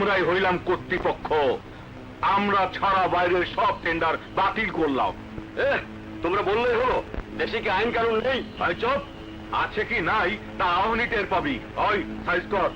আমরাই হইলাম কর্তৃপক্ষ। আমরা ছাড়া বাইরের সব টেন্ডার বাতিল করলাম। তোমরা বললেই হলো, দেশে কি আইন কানুন নেই? ভাই চপ, আছে কি নাই তা আহনি টের পাবি। ওই সাইজ কর।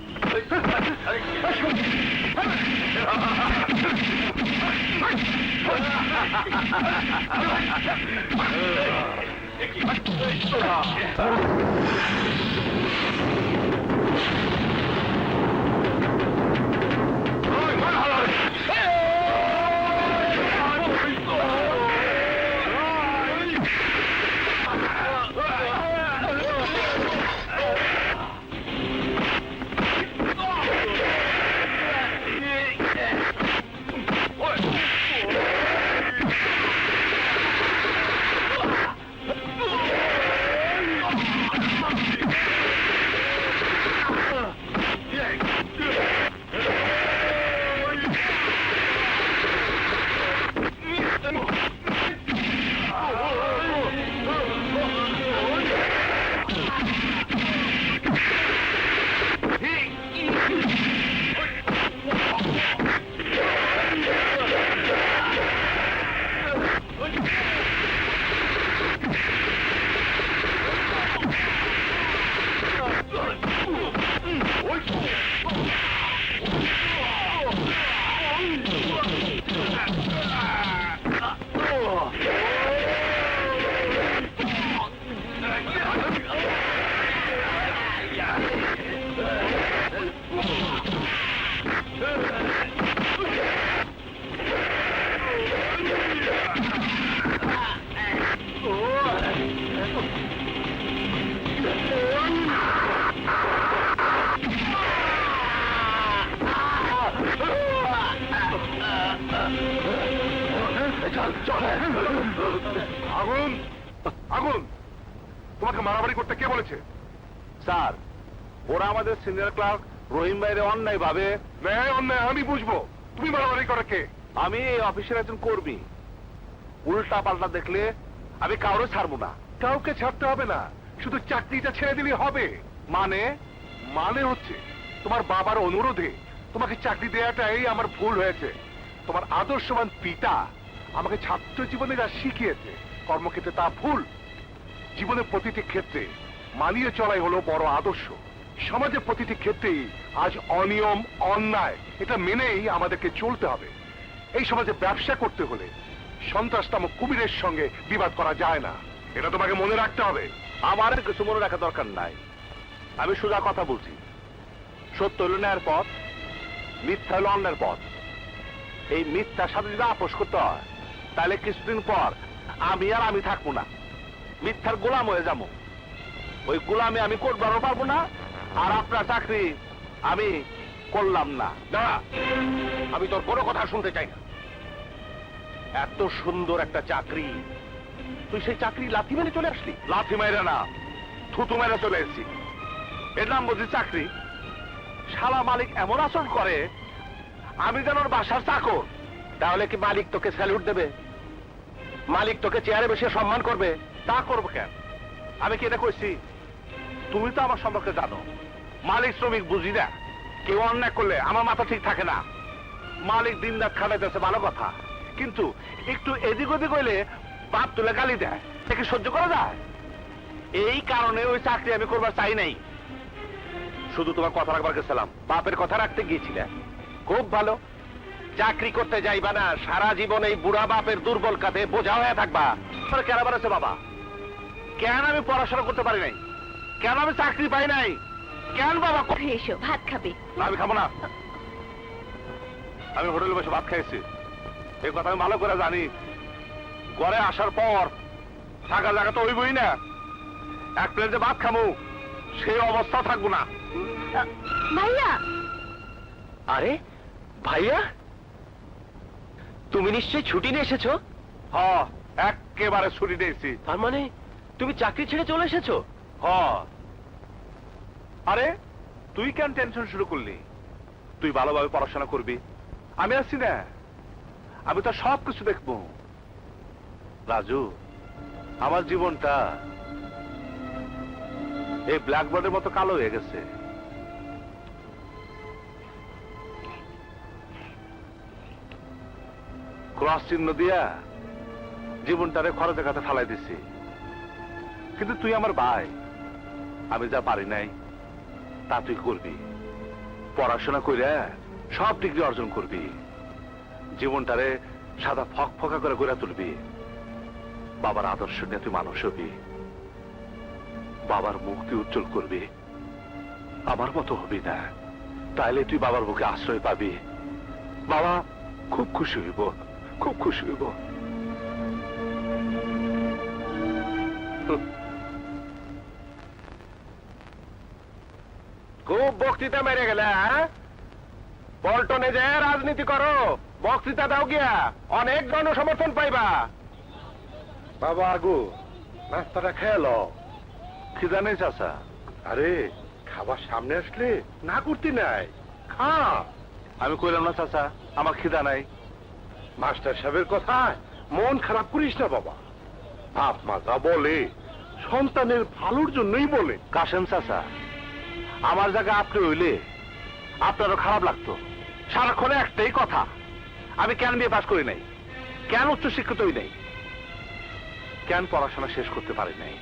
আগুন, আগুন, তোমাকে মারামারি করতে কে বলেছে? স্যার, ওরা আমাদের সিনিয়র ক্লার্ক রহিম ভাইরে অন্যায় ভাবে। অন্যায় আমি বুঝবো, তুমি মারামারি করে কে? আমি এই অফিসের একজন কর্মী। উল্টা পাল্টা দেখলে আমি কাউরে ছাড়বো না। কাউকে ছাড়তে হবে না, শুধু চাকরিটা ছেড়ে দিলে হবে। মানে মানে হচ্ছে তোমার বাবার অনুরোধে তোমাকে চাকরি দেওয়াটাই আমার ভুল হয়েছে। তোমার আদর্শবান পিতা আমাকে ছাত্র জীবনে যা শিখিয়েছে, কর্মক্ষেত্রে তা ভুল। জীবনের প্রতিটি ক্ষেত্রে মানিয়ে চলাই হলো বড় আদর্শ। সমাজের প্রতিটি ক্ষেত্রেই আজ অনিয়ম, অন্যায়, এটা মেনেই আমাদেরকে চলতে হবে। এই সমাজে ব্যবসা করতে হলে সন্ত্রাস নামক কুমিরের সঙ্গে বিবাদ করা যায় না, এটা তোমাকে মনে রাখতে হবে। আমার কিছু মনে রাখা দরকার নাই, আমি সোজা কথা বলছি। সত্য হলো ন্যায়ের পথ, মিথ্যা হলো অন্যের পথ। এই মিথ্যার সাথে যদি আপোষ করতে হয়, তাহলে কিছুদিন পর আমি থাকবো না, মিথ্যার গোলাম হয়ে যাবো। ওই গোলামে আমি করবারও পারবো না, আর আপনার চাকরি আমি করলাম না। না, আমি তোর কোনো কথা শুনতে চাই না। এত সুন্দর একটা চাকরি, তুই সেই চাকরি লাথি মেরে চলে আসলি। লাথি মেরে না, থুতু মেরে চলে এসেছি। এর নাম বুঝি চাকরি? শালা মালিক এমন আচরণ করে আমি যেন ওর বাসার চাকর। তাহলে কি মালিক তোকে স্যালুট দেবে? মালিক তোকে চেয়ারে বসে সম্মান করবে? তা করবো কেন? আমি কি এটা কইছি? তুমি তো আমার সম্পর্কে জানো, মালিক শ্রমিক বুঝি না। কেউ অন্যায় করলে আমার মাথা ঠিক থাকে না। মালিক দিন রাত খাটাইতেছে ভালো কথা, কিন্তু একটু এদিক ওদিক হইলে বাপ তুলে গালি দেয়, একে সহ্য করা যায়? এই কারণে ওই চাকরি আমি করবার চাই নাই। শুধু তোমার কথা রাখবার গেছিলাম, বাপের কথা রাখতে গিয়েছিলে। খুব ভালো, চাকরি করতে যাইবা না, সারা জীবন এই বুড়া বাপের দুর্বল কাঁধে বোঝা হয়ে থাকবা। কেন বাড়াচ্ছে বাবা? কেন আমি পড়াশোনা করতে পারি নাই? কেন আমি চাকরি পাই নাই? কেন বাবা? এসো, ভাত খাবে। আমি খাবো না, আমি হোটেলে বসে ভাত খাইছি, এই কথা আমি ভালো করে জানি। ঘরে আসার পর থাকা জায়গা তো হইবই না, এক প্লেট যে ভাত খামু সেই অবস্থা থাকবো না। ভাইয়া! আরে ভাইয়া, তুমি নিশ্চয়ই ছুটি নিয়ে এসেছো? হ্যাঁ, একেবারে ছুটি দিয়েছি। তার মানে তুমি চাকরি ছেড়ে চলে এসেছো? হ্যাঁ। আরে তুই কেন টেনশন শুরু করলি? তুই ভালোভাবে পড়াশোনা করবি, আমি আছি না, আমি তো সব কিছু দেখবো। রাজু, আমার জীবনটা এই ব্ল্যাকবোর্ডের মতো কালো হয়ে গেছে। ক্রস চিহ্ন দিয়া জীবনটারে খরচে খাতে ফালাই দিছি। কিন্তু তুই আমার ভাই, আমি যা পারি নাই তা তুই করবি। পড়াশোনা কইরা সব ডিগ্রি অর্জন করবি, জীবনটারে সাদা ফক ফকা করে গড়ে তুলবি। বাবার আদর্শ নিয়ে তুই মানুষ হবি, বাবার মুখ তুই উজ্জ্বল করবি। আমার মতো হবি না, তাইলে তুই বাবার বুকে আশ্রয় পাবি। বাবা খুব খুশি হইব, খুব খুশি হইব। খুব বক্তৃতা মেরে গেলে, হ্যাঁ? পল্টনে যে রাজনীতি করো, বক্তৃতা দাও গিয়া, অনেক জনসমর্থন পাইবা। বাবা আগু, নাস্তাটা খেয়ে লো। খিদা নেই চাচা? আরে খাবার সামনে আসলে না করতে নাই, খা। আমি কইলাম না চাচা, আমার খিদা নাই। মাস্টার সাহেবের কথায় মন খারাপ করিস না বাবা। বাপ মা যা বলে সন্তানের ভালোর জন্যই বলে। কাশেম চাচা, আমার জায়গায় আপনি হইলে আপনারও খারাপ লাগতো। সারাক্ষণে একটাই কথা, আমি কেন বিয়ে পাস করি নাই, কেন উচ্চ শিক্ষিত হই নাই, কেন পড়াশোনা শেষ করতে পারি নাই।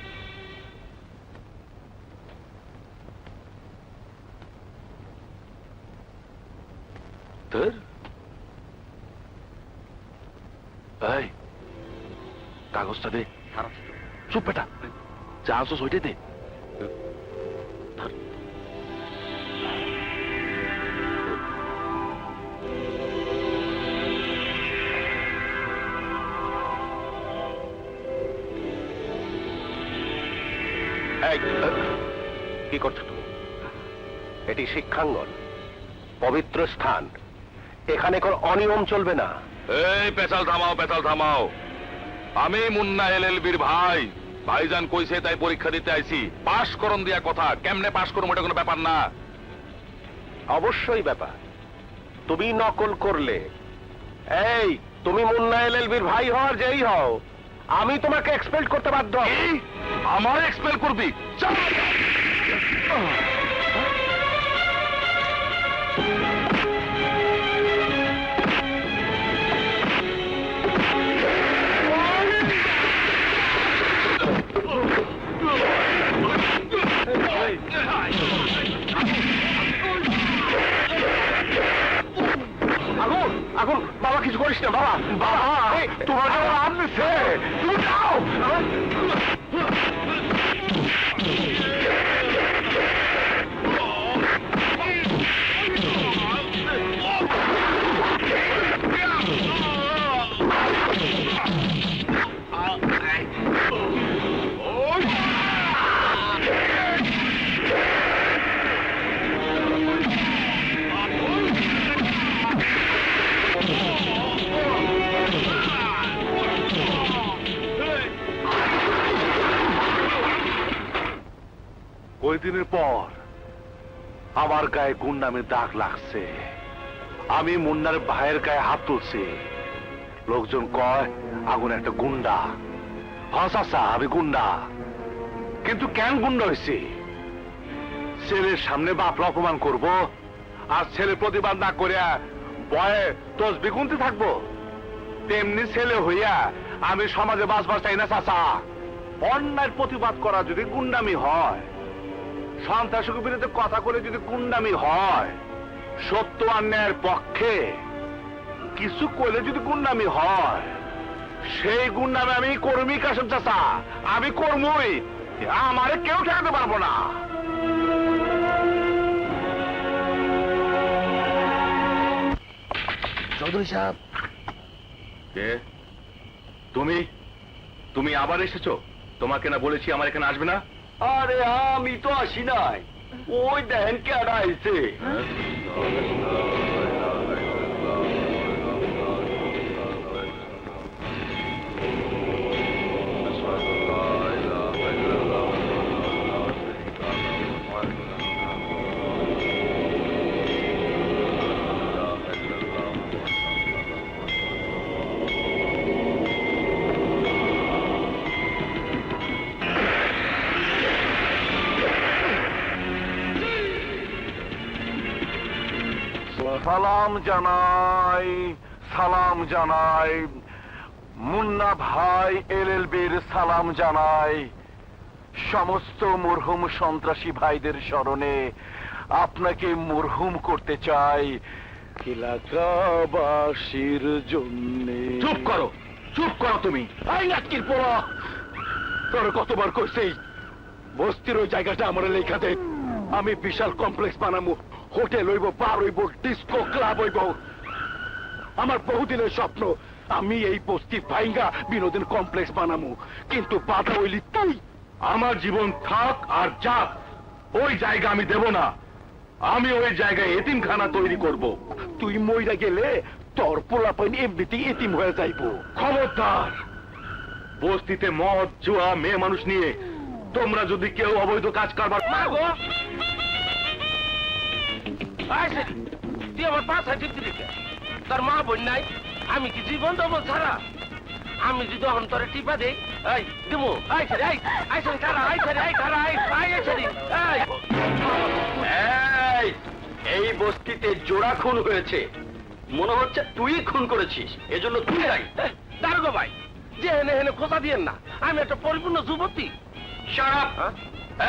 এই কাগজটা দে। চুপ বেটা, যা আনছস ওইটাই দে। কি করছো তুমি? এটি শিক্ষাঙ্গন, পবিত্র স্থান, এখানে কোন অনিয়ম চলবে না। এই পেছাল থামাও, পেছাল থামাও। আমি মুন্না এলএলবির ভাই, ভাইজান কইছে তাই পরীক্ষা দিতে আইছি। পাশ করন দিয়া কথা, কেমনে পাশ করুম এটা কোনো ব্যাপার না। অবশ্যই ব্যাপার। তুমি নকল করলে, এই তুমি মুন্না এলএলবির ভাই হওয়ার যেই হও, আমি তোমাকে এক্সপেল করতে বাধ্য। আমার এক্সপেল করবি? চল। আগুন, আগুন, বাবা কিছু করিস না বাবা। বাবা তোমার আপনিছে, তুমি যাও। ওই দিনের পর আমার গায়ে গুন্ডামির দাগ লাগছে। আমি মুন্নার ভাইয়ের গায়ে হাত তুলছি। লোকজন কয় আগুন একটা গুন্ডা। হ্যাঁ চাচা, আমি গুন্ডা। কিন্তু কেন গুন্ডা হয়েছি? ছেলের সামনে বাপরা অপমান করব, আর ছেলে প্রতিবাদ না করিয়া ভয়ে তসবি গুনতে থাকবো? তেমনি ছেলে হইয়া আমি সমাজে বাঁচবার চাই না চাচা। অন্যায়ের প্রতিবাদ করা যদি গুন্ডামি হয়, সন্ত্রাসের বিরুদ্ধে কথা বলে যদি গুন্ডামি হয়, সত্য অন্যায়ের পক্ষে কিছু করলে যদি গুন্ডামি হয়, সেই গুন্ডামি আমি কর্মী। কাশেম চাচা, আমি কর্মই, আমারে কেউ ঠেকাতে পারবো না। চৌধুরী সাহেব। কে তুমি? তুমি আবার এসেছো? তোমাকে না বলেছি আমার এখানে আসবে না? আরে আমি তো আসি নাই, ওই দেখেন কে আইছে। সালাম জানাই, সালাম জানাই, মুন্না ভাই এলএলবির সালাম জানাই। সমস্ত মরহুম সন্ত্রাসী ভাইদের স্মরণে আপনাকে মরহুম করতে চাই এলাকাবাসীর জন্য। চুপ করো, চুপ করো তুমি। এই নাটকির পোলা, তোর কতবার কইছি বস্তির ওই জায়গাটা আমার লেখাতে আমি বিশাল কমপ্লেক্স বানাবো, হোটেল হইব, বার হইব, ডিস্কো ক্লাব হইব। আমার বহুদিনের স্বপ্ন আমি এই বস্তি ভাইঙ্গা বিনোদন কমপ্লেক্স বানাবো, কিন্তু বাধা হইলি তুই। আমার জীবন থাক আর যাক, ওই জায়গা আমি দেব না। আমি ওই জায়গায় এতিমখানা তৈরি করব। তুই মইরা গেলে তোর পোলাপাইন এমনিতেই এতিম হয়ে যাইব। খবরদার, বস্তিতে মদ জুয়া মেয়ে মানুষ নিয়ে তোমরা যদি কেউ অবৈধ কাজ করবার তুই আমার পাশা টিপতে দিতে তোর মা বোন নাই, আমি কি জীবন দেবো ছাড়া? আমি যদি অন্তরে টিপা দেই এই দিমু এই বস্তিতে জোড়া খুন হয়েছে, মনে হচ্ছে তুই খুন করেছিস, এজন্য তুই দায়ী। দারোগা ভাই, যে হেনে হেনে খোঁজা দিয়েন না, আমি একটা পরিপূর্ণ যুবতী। শারাপ।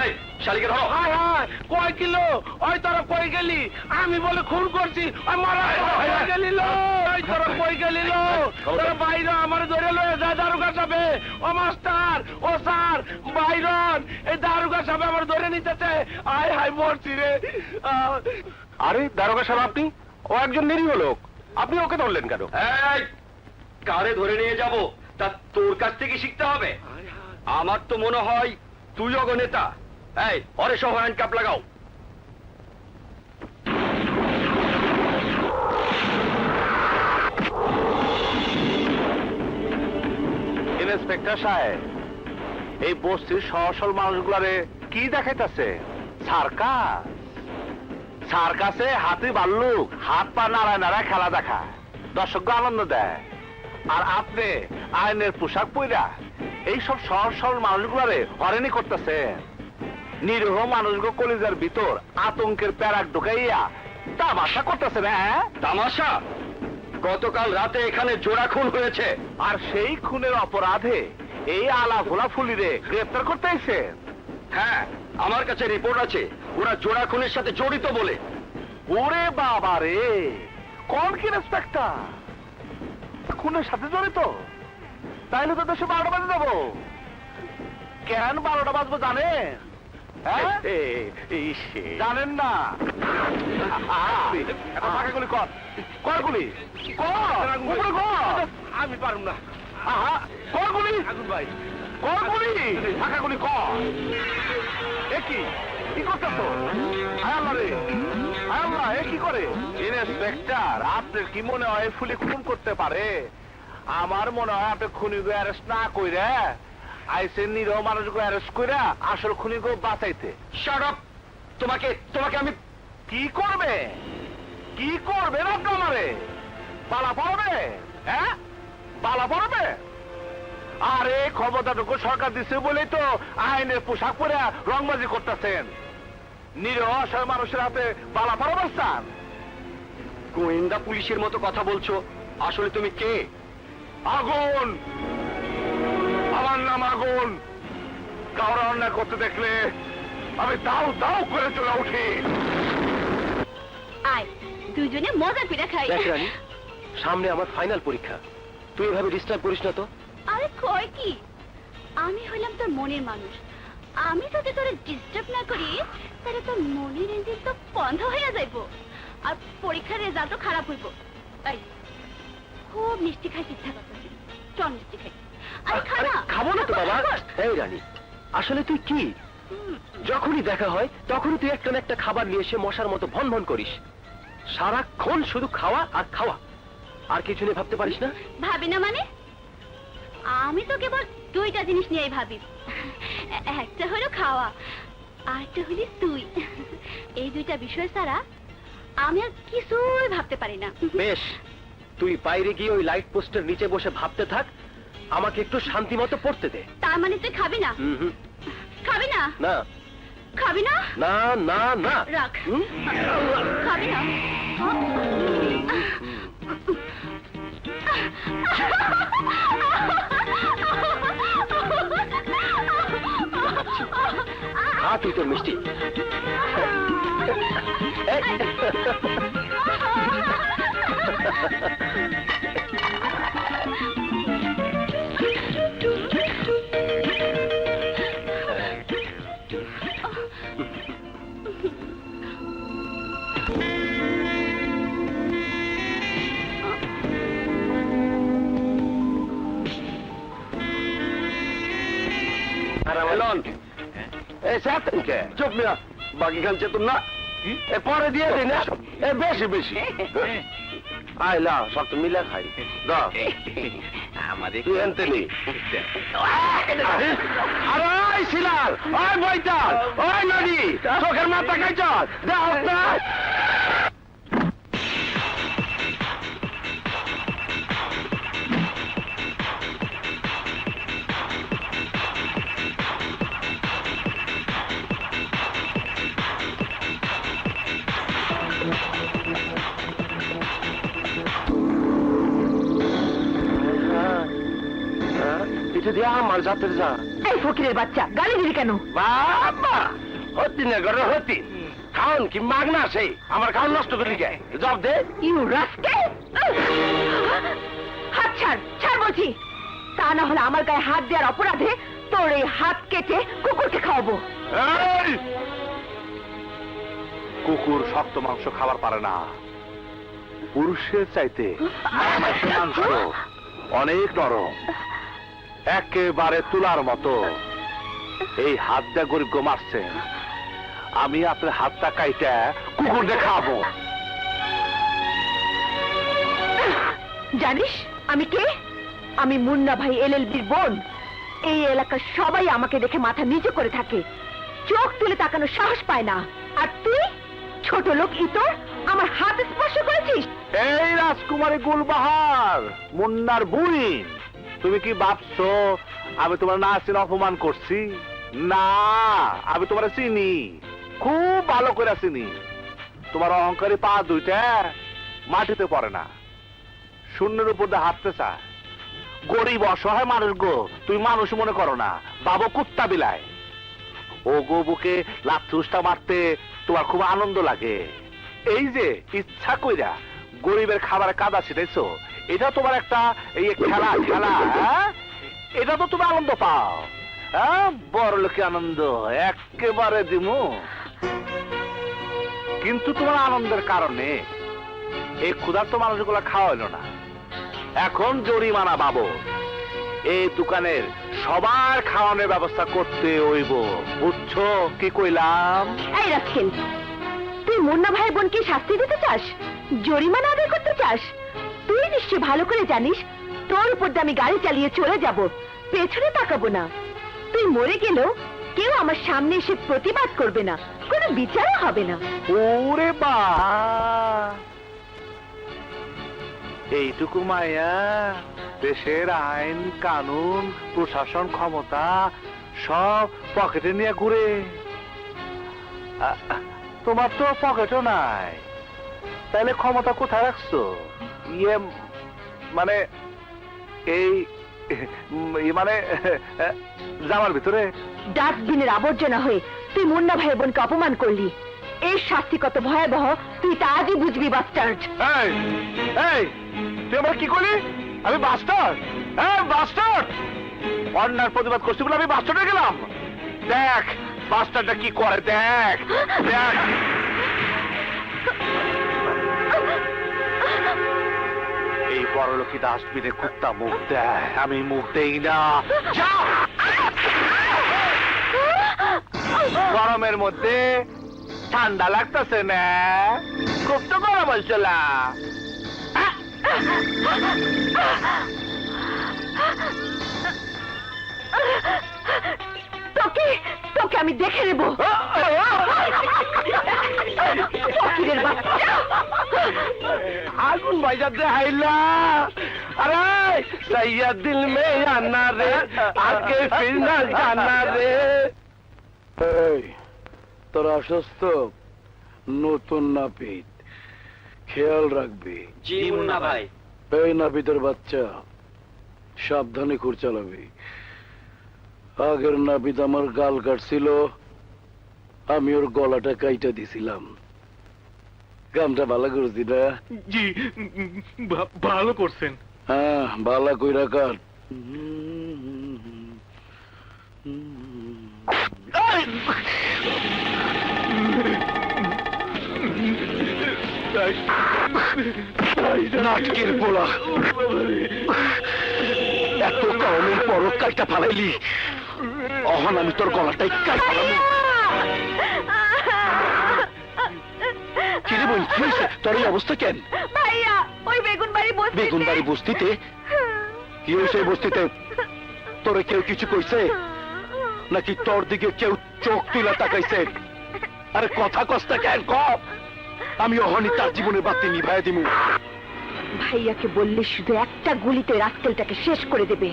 এই শালিকে ধরো। হায় হায়, কয় কিলো ওই তোরা কই গেলি? আমি বলে খুন করছি, ওই মারা কই গেলি লো? ওই তোরা কই গেলি লো? তোরা বাইরে আমার ধরে লয়ে যা দারোগা সাহেবে। ও মাস্টার, ও স্যার, বাইরন, এই দারোগা সাহেব আমার ধরে নিতেছে। আয় হায় মরছি রে। আরে দারোগা সাহেব আপনি? ও একজন নিরীহ লোক, আপনি ওকে ধরলেন কেন? এই কারে ধরে নিয়ে যাব তা তোর কাছ থেকে শিখতে হবে। আমার তো মনে হয় তুই অগনেতা। এই ওরে সহ হ্যান্ডকাপ লাগাও। ইন্সপেক্টর সাহেব, এই বস্তির সহসল মানুষগুলারে কি দেখাইতেছে? সার্কাস? সার্কাসে হাতি ভাল্লুক হাত পা নাড়ায় নাড়ায় খেলা দেখায়, দর্শককে আনন্দ দেয়। আর আপনি আইনের পোশাক পইরা এইসব সহজ সরল মানুষগুলারে হরেনি করতেছেন। নিরীহ মানুষগুলো কলিজার ভিতর আতঙ্কের প্যারাক ঢুকাইয়া তামাশা করতেছেন। হ্যাঁ, তামাশা? গতকাল রাতে এখানে জোড়া খুন হয়েছে, আর সেই খুনের অপরাধে এই আলা ভোলা ফুলিরে গ্রেফতার করতে এসেছেন। হ্যাঁ আমার কাছে রিপোর্ট আছে, ওরা জোড়া খুনের সাথে জড়িত বলে। ওরে বাবা রে, কোন কি ইন্সপেক্টর খুনের সাথে জড়িত? তাইলে তো দেশে 12টা বাজে যাবো। কেন 12টা বাজবো জানেন? হ্যাঁ, জানেন না? গুলি কর, কর গুলি কর, উপরে কর। আমি পারুম না। আহা, কর গুলি, আগুন ভাই, কর গুলি, ফাঁকা গুলি কর। এ কি কি করতেছ? আল্লাহ রে, আল্লাহ, এ কি করে? ইন্সপেক্টর, আপনার কি মনে হয় ফুলি খুন করতে পারে? আমার মনে হয় আপনি খুনিকে অ্যারেস্ট না কইরা আইসেন নিরীহ মানুষকে অ্যারেস্ট কইরা আসল খুনিকে বাঁচাইতে। Shut up! তোমাকে তোমাকে আমি কি করবে? কি করবে না আপনি আমারে? বালা পড়বে? হ্যাঁ, বালা পড়বে? আরে ক্ষমতাটুকু সরকার দিচ্ছে বলেই তো আইনের পোশাক পরে রংবাজি করতেছেন। নিরীহ অসহায় মানুষের হাতে বালা পড়াবার চান? গোয়েন্দা পুলিশের মতো কথা বলছো, আসলে তুমি কে? আগুন, আমার নাম আগুন। কাউরা অন্যায় করতে দেখলে আমি দাও দাও করে চলে উঠি। আয় দুজনে মজা করে খাই। দেখ রানী, সামনে আমার ফাইনাল পরীক্ষা, তুই এভাবে ডিস্টার্ব করিস না তো। আরে কয় কি, আমি হইলাম তোর মনের মানুষ। আমি যদি তোরে ডিস্টার্ব না করি তাহলে তোর মনের ইঞ্জিন তো বন্ধ হয়ে যাইব, আর পরীক্ষার রেজাল্টও খারাপ হইব। এই খুব মিষ্টি খাইতে ইচ্ছা করতেছে, চল মিষ্টি খাই। আরে খা আরে না। খাবো না তো বাবা। এই রানী, আসলে তুই কি? যখনই দেখা হয় তখনই তুই একটা না একটা খাবার নিয়ে এসে মশার মতো ভন ভন করিস। সারাক্ষণ শুধু খাওয়া আর খাওয়া, আর কিছু নিয়ে ভাবতে পারিস না? ভাবি না মানে? আমি তো কেবল দুইটা জিনিস নিয়েই ভাবি, একটা হলো খাওয়া, আর একটা হলি তুই। এই দুইটা বিষয় ছাড়া আমি আর কিছুই ভাবতে পারি না। বেশ, তুই বাইরে গিয়ে ওই লাইট পোস্টের নিচে বসে ভাবতে থাক, আমাকে একটু শান্তি মতো পড়তে দে। তার মানে তুই খাবি না? হুম। খাবি না? না খাবি না? না না না। রাখ। হুম? খাবি না? খা তুই তোর মিষ্টি। চুপ মিয়া, বাকি খান চেতন না, এ পরে দিয়ে দিই না, এ বেশি বেশি আইলা সব তো মিলা খাই দাও আমাদের তুই এনতে নি। আরে ওই শিলার, ওই বইতাল, ওই নদী, চোখের মাথা খাইছ দাও না। এটা দিয়ে আমার যাত্রা যা। এই ফকিরের বাচ্চা গালি দিলি কেন? বাবা হতি না ঘরে হতি খাওন কি মাগনা সেই আমার খাওন নষ্ট করলি গে জব দে। You rascal! হাত ছাড়, ছাড় বলছি, তা না হলে আমার গায়ে হাত দেওয়ার অপরাধে তোর এই হাত কেটে কুকুরকে খাওয়াবো। এই! কুকুর শক্ত মাংস খাবার পারে না, পুরুষের চাইতে মাংসের মাংস অনেক নরম, একেবারে তুলার মতো। এই হাত দিয়ে গরিব গো মারছেন, আমি আপনার হাতটা কাইটা কুকুর দিয়ে খাবো। জানিস আমি কে? আমি মুন্না ভাই এলএলবির বোন। এই এলাকার সবাই আমাকে দেখে মাথা নিচু করে থাকে, চোখ তুলে তাকানোর সাহস পায় না। আর তুই ছোট লোক ইতর আমার হাত স্পর্শ করেছিস? এই রাজকুমারী গুলবাহার, মুন্নার বুড়ি, তুমি কি ভাবছো আমি তোমার না চিনে অপমান করছি? না, আমি তোমার চিনি, খুব ভালো করে চিনি। তোমার অহংকারী পা দুইটা মাটিতে পড়ে না, শূন্যের উপর দিয়ে হাঁটতে চায়। গরিব অসহায় মানুষ গো, তুমি মানুষ মনে করো না, বাবু কুত্তা বিলায়। ও গো বুকে লাথুসটা মারতে তোমার খুব আনন্দ লাগে। এই যে ইচ্ছা কইরা গরিবের খাবারে কাদা ছিটাইছো, এটা তোমার একটা এই খেলা খেলা, হ্যাঁ? এটা তো তুমি আনন্দ পাও, হ্যাঁ? বড় লোকে আনন্দ একেবারে দিমু, কিন্তু তোমার আনন্দের কারণে এই ক্ষুধার্ত মানুষগুলো খাওয়াইলো না। এখন জরিমানা বাবু, এই দোকানের সবার খাওয়ানোর ব্যবস্থা করতে হইব, বুঝছো কি কইলাম? এই রাস্কেল, তুই মুন্না ভাই বোনকে শাস্তি দিতে চাস, জরিমানা আদায় করতে চাস? তুই নিশ্চয় ভালো করে জানিস তোর উপর দিয়ে আমি গাড়ি চালিয়ে চলে যাব, পেছনে তাকাবো না। তুই মরে গেলেও কেউ আমার সামনে এসে প্রতিবাদ করবে না, কোনো বিচারও হবে না। ওরে বা, এইটুকু মায়া, দেশের আইন কানুন প্রশাসন ক্ষমতা সব পকেটে নিয়ে ঘুরে। তোমার তো পকেটও নাই, তাহলে ক্ষমতা কোথায় রাখছো? ইয়ে মানে এই মানে জামার ভিতরে। ডাস্টবিনের আবর্জনা হয়ে তুই মুন্না ভাই বোনকে অপমান করলি, এর শাস্তি কত ভয়াবহ তুই তা আজই বুঝবি বাস্টার্ড। এই এই তুই আমার কি করলি? আমি বাস্টার্ড? হ্যাঁ বাস্টার্ড, অন্যার প্রতিবাদ করছি বলে আমি বাস্টার্ড হয়ে গেলাম? দেখ বাস্টারটা কি করে, দেখ দেখ। এই বড়লোকি ডাস্টবিনে কুত্তা মুখ দেয়, আমি মুখ দেই না। যা! গরমের মধ্যে ঠান্ডা লাগতেছে না? খুব তো গরম হয়েছিল। তোকে তোকে আমি দেখে নেব। ফকিরের বাচ্চা, আগুন ভাইজা দে হাইলা। আরে সৈয়া দিল মে আনা রে, আগে ফির না জানা রে। এই তোরা অসুস্থ, নতুন নাপিত, খেয়াল রাখবি। জি মুন্না ভাই। এই নাপিতের বাচ্চা, সাবধানে খুর চালাবি। আগের নাপিত আমার গাল কাটছিল, আমি ওর গলাটা কাইটা দিছিলাম। কামটা ভালো করছি না? জি, ভালো করছেন। হ্যাঁ, ভালো কইরা কাট। নাটকের পোলা, এত কারণের পরও কাইটা ফালাইলি, অহন আমি তোর গলাটাই কাই ফালাবো। কিরে বোন, কি হয়েছে? তোর এই অবস্থা কেন? ভাইয়া, ওই বেগুন বাড়ি বস্তিতে? কি হয়েছে এই বস্তিতে? তোরে কেউ কিছু কইছে নাকি তোর দিকে কেউ চোখ তুলা তাকাইছে? আরে কথা কস্তা কেন কম? আমি অহনি তার জীবনের বাতি নিভাই দিমু। ভাইয়াকে বললে শুধু একটা গুলিতে রাস্কেলটাকে শেষ করে দেবে,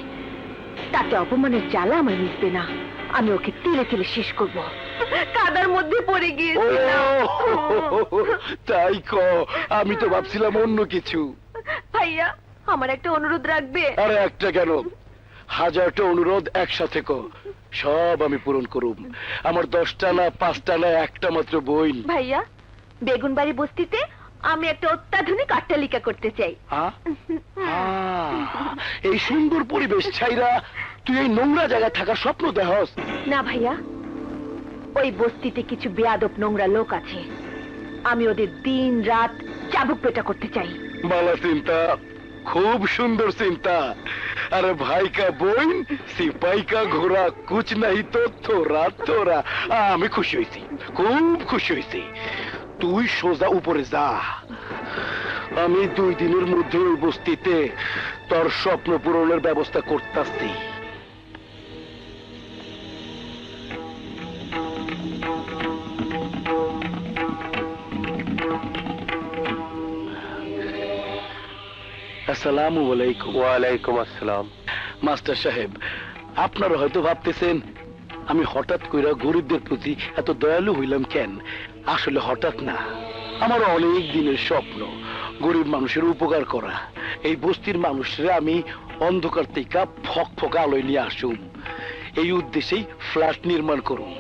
তাতে অপমানের জ্বালা আমার মিটবে না। আমি ওকে তেলে তেলে শেষ করব। কাদার মধ্যে পড়ে ও, গিয়েছিলাম। তাই ক, আমি তো ভাবছিলাম অন্য কিছু। ভাইয়া, আমার একটা অনুরোধ রাখবে? আরে একটা কেন, 1000টা অনুরোধ একসাথে ক, সব আমি পূরণ করুম। আমার 10টা না 5টা না একটা মাত্র বই। ভাইয়া, বেগুনবাড়ি বস্তিতে আমি একটা অত্যাধুনিক অট্টালিকা করতে চাই। এই সুন্দর পরিবেশ ছাইরা তুই এই নোংরা জায়গায় থাকার স্বপ্ন দেখস? না ভাইয়া, ওই বস্তিতে কিছু বেয়াদব নোংরা লোক আছে, আমি ওদের দিন রাত চাবুক পেটা করতে চাই। ভালো চিন্তা, খুব সুন্দর চিন্তা। আরে ভাই কা বোন, সিপাই কা ঘোড়া, কুছ নাই তো থোরা থোরা। আমি খুশি হয়েছি, খুব খুশি হয়েছি। তুই সোজা উপরে যা, আমি 2 দিনের মধ্যে ওই বস্তিতে তোর স্বপ্ন পূরণের ব্যবস্থা করতেছি। আসসালামু আলাইকুম। ওয়ালাইকুম আসসালাম। মাস্টার সাহেব, আপনারা হয়তো ভাবতেছেন আমি হঠাৎ কইরা গরিবদের প্রতি এত দয়ালু হইলাম কেন। আসলে হঠাৎ না, আমার অনেক দিনের স্বপ্ন গরিব মানুষের উপকার করা। এই বস্তির মানুষরা আমি অন্ধকার থেকে ফক ফক আলোয় নিয়ে আসুম, এই উদ্দেশ্যেই ফ্ল্যাট নির্মাণ করুম।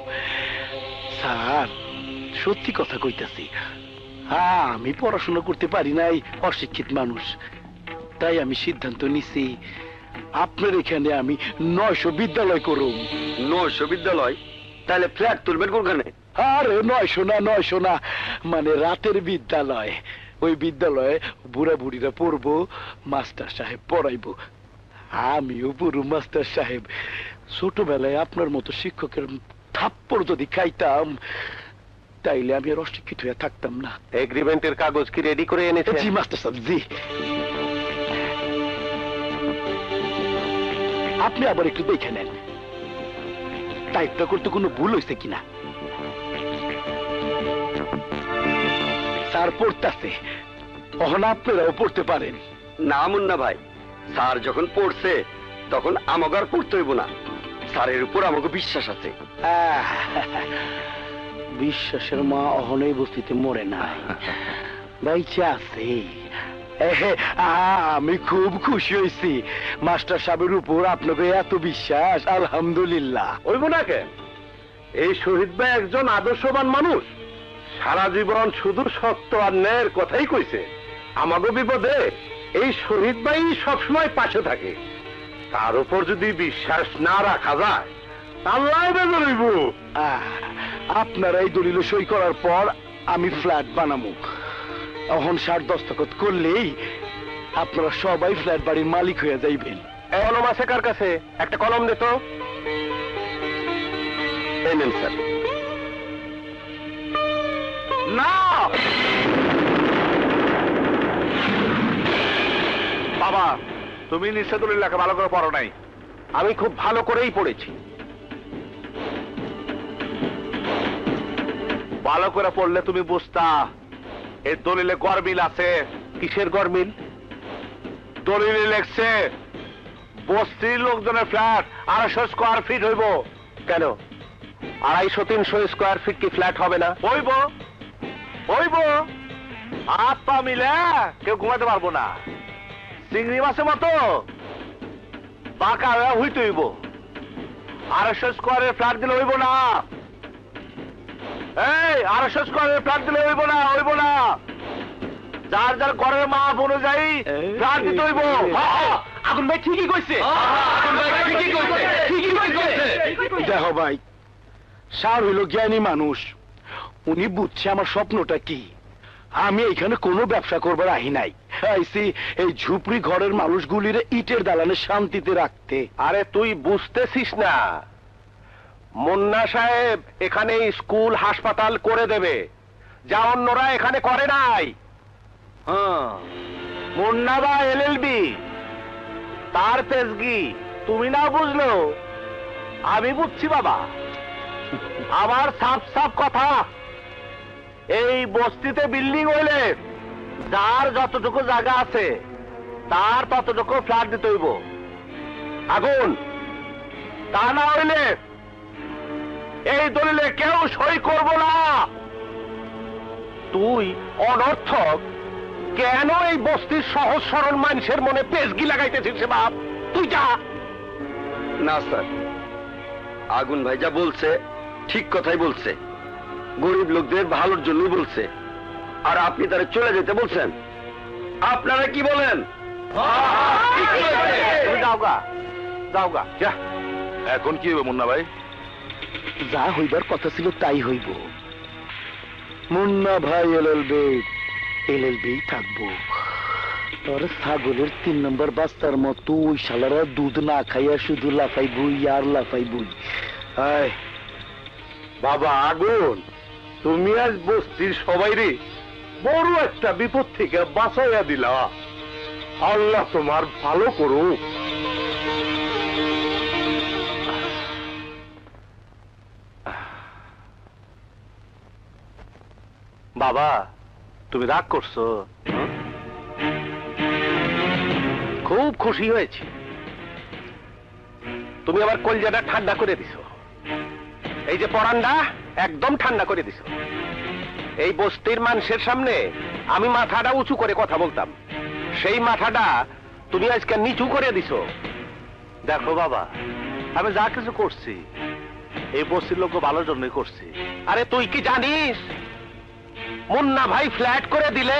স্যার, সত্যি কথা কইতাছি, আমি পড়াশোনা করতে পারি নাই, অশিক্ষিত মানুষ। তাই আমি সিদ্ধান্ত নিছি আপনার এখানে আমি 900 বিদ্যালয় করুম। 900 বিদ্যালয়? তাহলে ফ্ল্যাট তুলবেন কোনখানে? আরে 900 না, মানে রাতের বিদ্যালয়। ওই বিদ্যালয়ে বুড়া বুড়িরা পড়বো, মাস্টার সাহেব পড়াইবো, আমিও পড়ু মাস্টার সাহেব। ছোটবেলায় আপনার মতো শিক্ষকের থাপ্পড় যদি খাইতাম, তাইলে আমি আর অশিক্ষিত হয়ে থাকতাম না। এগ্রিমেন্টের কাগজ কি রেডি করে এনেছেন? জি মাস্টার সাহেব, জি। আপনি আবার একটু দেখে নেন টাইপটা করতে কোনো ভুল হয়েছে কিনা। স্যার পড়তেছে, অহন আপনারাও পড়তে পারেন। না মুন্না ভাই, স্যার যখন পড়ছে তখন আমাকে আর পড়তে হইব না। স্যারের উপর আমাকে বিশ্বাস আছে। বিশ্বাসের মা অহনই বস্তিতে মরে নাই, বাইচা আছে। আমি খুব খুশি হয়েছি মাস্টার সাহেবের উপর আপনাকে এত বিশ্বাস। আলহামদুলিল্লাহ। হইব না কেন? এই শহীদ ভাই একজন আদর্শবান মানুষ, সারা জীবন শুধু সত্য আর ন্যায়ের কথাই কইছে। আমাকে বিপদে এই শহীদ ভাই সবসময় পাশে থাকে। তার উপর যদি বিশ্বাস না রাখা যায়, আল্লাহ বেজর হইব। আপনারা এই দলিল সই করার পর আমি ফ্ল্যাট বানাবো। এখন 60 দস্তখত করলেই আপনারা সবাই ফ্ল্যাট বাড়ির মালিক হয়ে যাইবেন। কলম আছে কার কাছে? একটা কলম দে তো। এই নেন স্যার। না বাবা, তুমি নিষেধুল লেখা ভালো করে পড়ো নাই। আমি খুব ভালো করেই পড়েছি। ভালো করে পড়লে তুমি বুঝতা এই দলিলে গরমিল আছে। কিসের গরমিল? দলিলে লেখছে বস্তির লোকজনের ফ্ল্যাট 250 স্কোয়ার ফিট হইব। কেন 250-300 স্কোয়ার ফিট কি ফ্ল্যাট হবে না? হইব, হইব। হাত পা মিলে কেউ ঘুমাতে পারবো না। চিংড়ি মাছের মতো পাকা হইতে হইব। 250 স্কোয়ারের ফ্ল্যাট দিলে হইব না। এই 250 স্কোয়ারের ফ্ল্যাট দিলে হইব না, হইব না। যার যার ঘরের মাপ অনুযায়ী ফ্ল্যাট দিতে হইব। আগুন ভাই ঠিকই কইছে, দেখো ভাই, স্যার হইল জ্ঞানী মানুষ, উনি বুঝছে আমার স্বপ্নটা কি। আমি এখানে কোনো ব্যবসা করবার আহি নাই, আইসি এই ঝুপড়ি ঘরের মানুষগুলির ইটের দালানে শান্তিতে রাখতে। আরে তুই বুঝতেছিস না, মুন্না সাহেব এখানে স্কুল হাসপাতাল করে দেবে, যা অন্যরা এখানে করে নাই। হ্যাঁ, মুন্না বা এলএলবি তার পেজগি তুমি না বুঝলো আমি বুঝছি বাবা। আমার সাফ সাফ কথা, এই বস্তিতে বিল্ডিং হইলে যার যতটুকু জায়গা আছে তার ততটুকু ফ্ল্যাট দিতে হইব। আগুন, তা না হইলে এই দলিলে কেউ সই করব না। তুই অনর্থক কেন এই বস্তির সহজ সরল মানুষের মনে পেজগি লাগাইতেছিস বাপ? তুই যা। না স্যার, আগুন ভাই যা বলছে ঠিক কথাই বলছে, গরিব লোকদের ভালোর জন্যই বলছে। আর আপনি তারা চলে যেতে বলছেন, আপনারা কি বলেন? তুমি যাওগা, যাওগা, যা। এখন কি হবে মুন্না ভাই? যা হইবার কথা ছিল তাই হইব। মুন্না ভাই এলএলবি থাকবো। তোর ছাগলের 3 নম্বর বাস্তার মতো ওই শালারা দুধ না খাইয়া শুধু লাফাইবুই আর লাফাইবুই। এই, বাবা আগুন, তুমি আজ বস্তির সবাইরে বড় একটা বিপদ থেকে বাঁচাইয়া দিলা। আল্লাহ তোমার ভালো করুক। বাবা, তুমি রাগ করছো? খুব খুশি হয়েছি, তুমি আমার কলজাটা ঠান্ডা করে দিছো। এই যে পরান্ডা একদম ঠান্ডা করে দিছো। এই বস্তির মানুষের সামনে আমি মাথাটা উঁচু করে কথা বলতাম, সেই মাথাটা তুমি আজকে নিচু করে দিছো। দেখো বাবা, আমি যা কিছু করছি এই বস্তির লোক ভালোর জন্যই করছি। আরে তুই কি জানিস মুন্না ভাই ফ্ল্যাট করে দিলে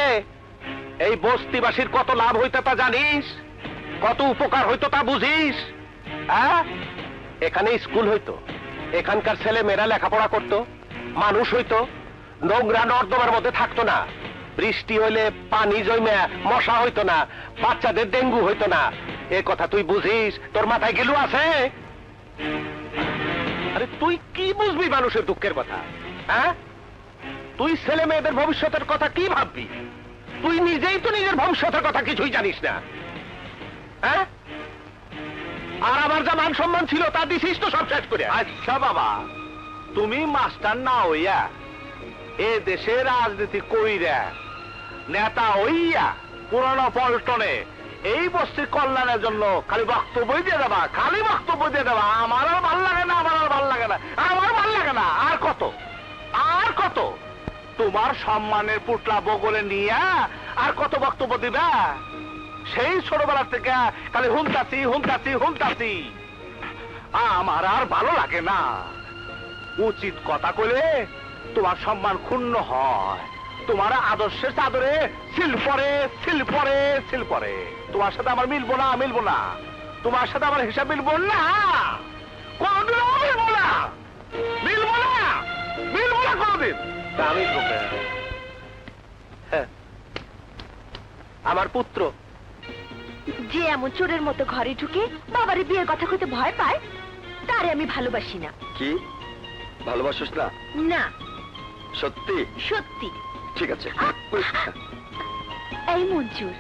এই বস্তিবাসীর কত লাভ হইতো তা জানিস? কত উপকার হইতো তা বুঝিস? হ্যাঁ, এখানে স্কুল হইতো, এখানকার ছেলে মেয়েরা লেখাপড়া করতো, মানুষ হইতো, নোংরা নর্দমার মধ্যে থাকতো না, বৃষ্টি হইলে পানি জমে মশা হইতো না, বাচ্চাদের ডেঙ্গু হইতো না। এ কথা তুই বুঝিস? তোর মাথায় গেলু আছে? আরে তুই কি বুঝবি মানুষের দুঃখের কথা? হ্যাঁ, তুই ছেলে মেয়েদের ভবিষ্যতের কথা কি ভাববি? তুই নিজেই তো নিজের ভবিষ্যতের কথা কিছুই জানিস না। হ্যাঁ, আর আমার যা মান সম্মান ছিল তা দিছিস তো সব শেষ করে। আচ্ছা বাবা, তুমি মাস্টার না হইয়া এ দেশে রাজনীতি কইরা নেতা হইয়া পুরানো পল্টনে এই বস্তির কল্যাণের জন্য খালি বক্তব্য দিয়ে দেবা, খালি বক্তব্য দিয়ে দেবা। আমার আর ভাল লাগে না, আমার আর ভাল লাগে না, আমার ভাল লাগে না। আর কত, আর কত? তোমার সম্মানের পুটলা বগলে নিয়ে আর কত বক্তব্য দিবা? সেই ছোটবেলা থেকে খালি হুমতাছি হুমতাছি হুমতাছি। আমার আর ভালো লাগে না। উচিত কথা কইলে তোমার সম্মান ক্ষুণ্ণ হয়, তোমার আদর্শের চাদরে সিল পরে সিল পরে সিল পরে। তোমার সাথে আমার মিলবো না, মিলবো না, তোমার সাথে আমার হিসাব মিলবো না, কোনদিনও মিলবো না, মিলবো না, মিলবো না কোনদিন। তা মিলবো কেন? হ্যাঁ, আমার পুত্র যে এমন চোরের মতো ঘরে ঢুকে বাবারে বিয়ের কথা কইতে ভয় পায়, তারে আমি ভালোবাসি না। কি ভালোবাসিস না? না, সত্যি? সত্যি। ঠিক আছে। এই মঞ্জুর,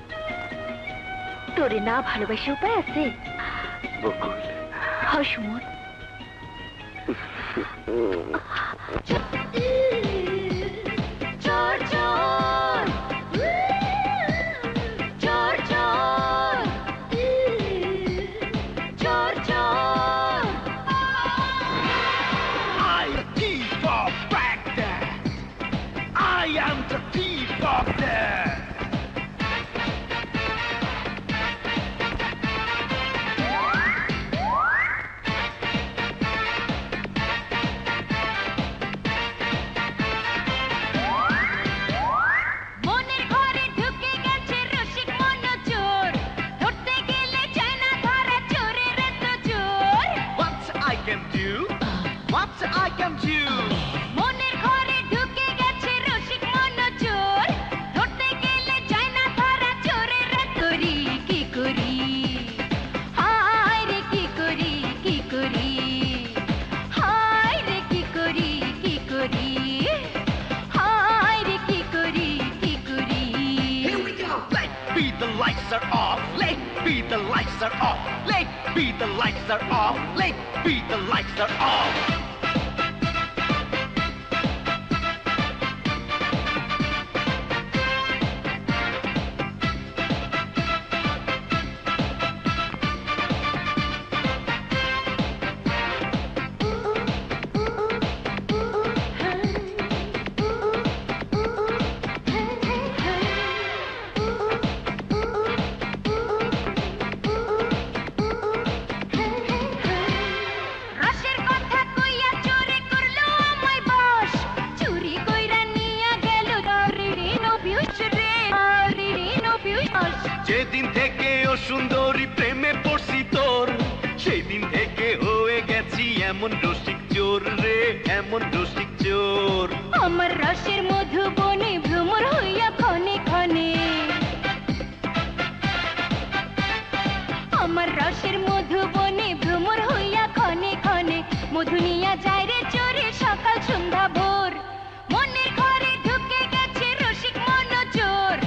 তোরে না ভালোবাসে উপায় আছে? বকুল, হসমন। চোর চোর, চোর চোর, চোর চোর। I thief of Baghdad. I am the thief of that. what I can do. মনের ঘরে ঢুকে গেছে রসিক মনোচোর, ধরতে গেলে যায় না ধরা চোরের করি কি করি, হায় রে কি করি কি করি, হায় রে কি করি কি করি, হায় রে কি করি কি করি। Here we go. Let be the lights are off. Let be the lights are off. Let be the lights are off. Let be the lights are off. রসের কথা কইয়া চোরে করলো আমায় বশ, চুরি কইরা নিয়া গেল ঋণ অভিউষ রে, ঋণ অভিউষ। যেদিন থেকে ও সুন্দরী প্রেমে পড়ছি তোর, সেদিন থেকে হয়ে গেছি এমন রসিক চোর রে, এমন রসিক চোর। আমার রসের মধু বনে ভ্রমর হইয়া ক্ষণে ক্ষণে, আমার রসের মধু বনে ভ্রমর হইয়া ক্ষণে ক্ষণে, মধু নিয়া যায় রে চোরে সকাল সন্ধ্যা ভোর। মনের ঘরে ঢুকে গেছে রসিক মনোচোর,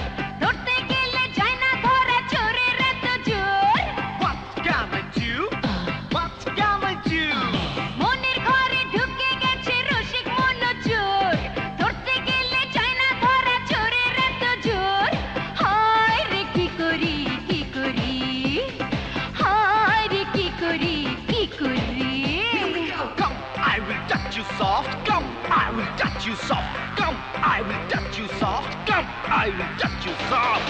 ধরতে গেলে যায় না ধরা চোরের এত জোর। What can I do? What can I do? মনের ঘরে ঢুকে গেছে রসিক মনোচোর, ধরতে গেলে যায় না ধরা চোরের এত জোর। হায় রে কি করি কি করি, হায় রে কি করি কি করি। Come, I will touch you soft. Come, I will touch you soft. Come, I will touch you soft. Come, I will touch you soft.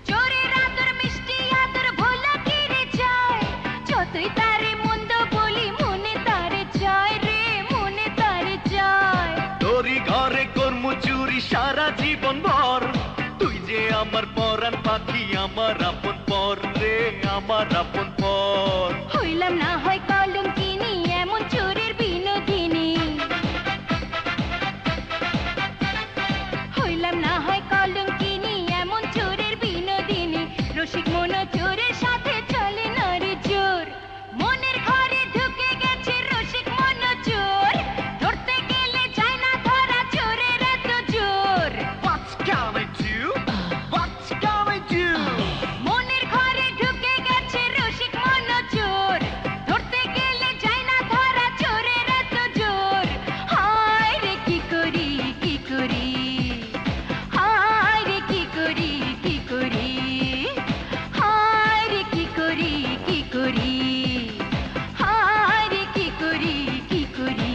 চোরের আদর মিষ্টি আদর ভোলা কি রে চায়, যতই তারে মন্দ বলি মনে তারে চায় রে, মনে তারে চায়। তোরি ঘরে কর্ম চুরি সারা জীবন ভর, তুই যে আমার পরাণ পাখি, আমার আপন পর রে, আমার আপন পর। হইলাম না হয় কলঙ্কিনী এমন চোরের বিনোদিনী, হইলাম না হয় কলঙ্কিনী এমন চোরের বিনোদিনী, রসিক মনো চোরের সাথে চলে না রে জোর। মনের ঘরে ঢুকে গেছে রসিক মনো চোর, ধরতে গেলে যায় না ধরা চোরের এত জোর। What can I do? What can I do? মনের ঘরে ঢুকে গেছে রসিক মনো চোর, ধরতে গেলে যায় না ধরা চোরের এত জোর। হায় রে কি করি কি করি, হায় রে কি করি কি করি, হায় রে কি করি কি করি, হায় রে কি করি কি করি।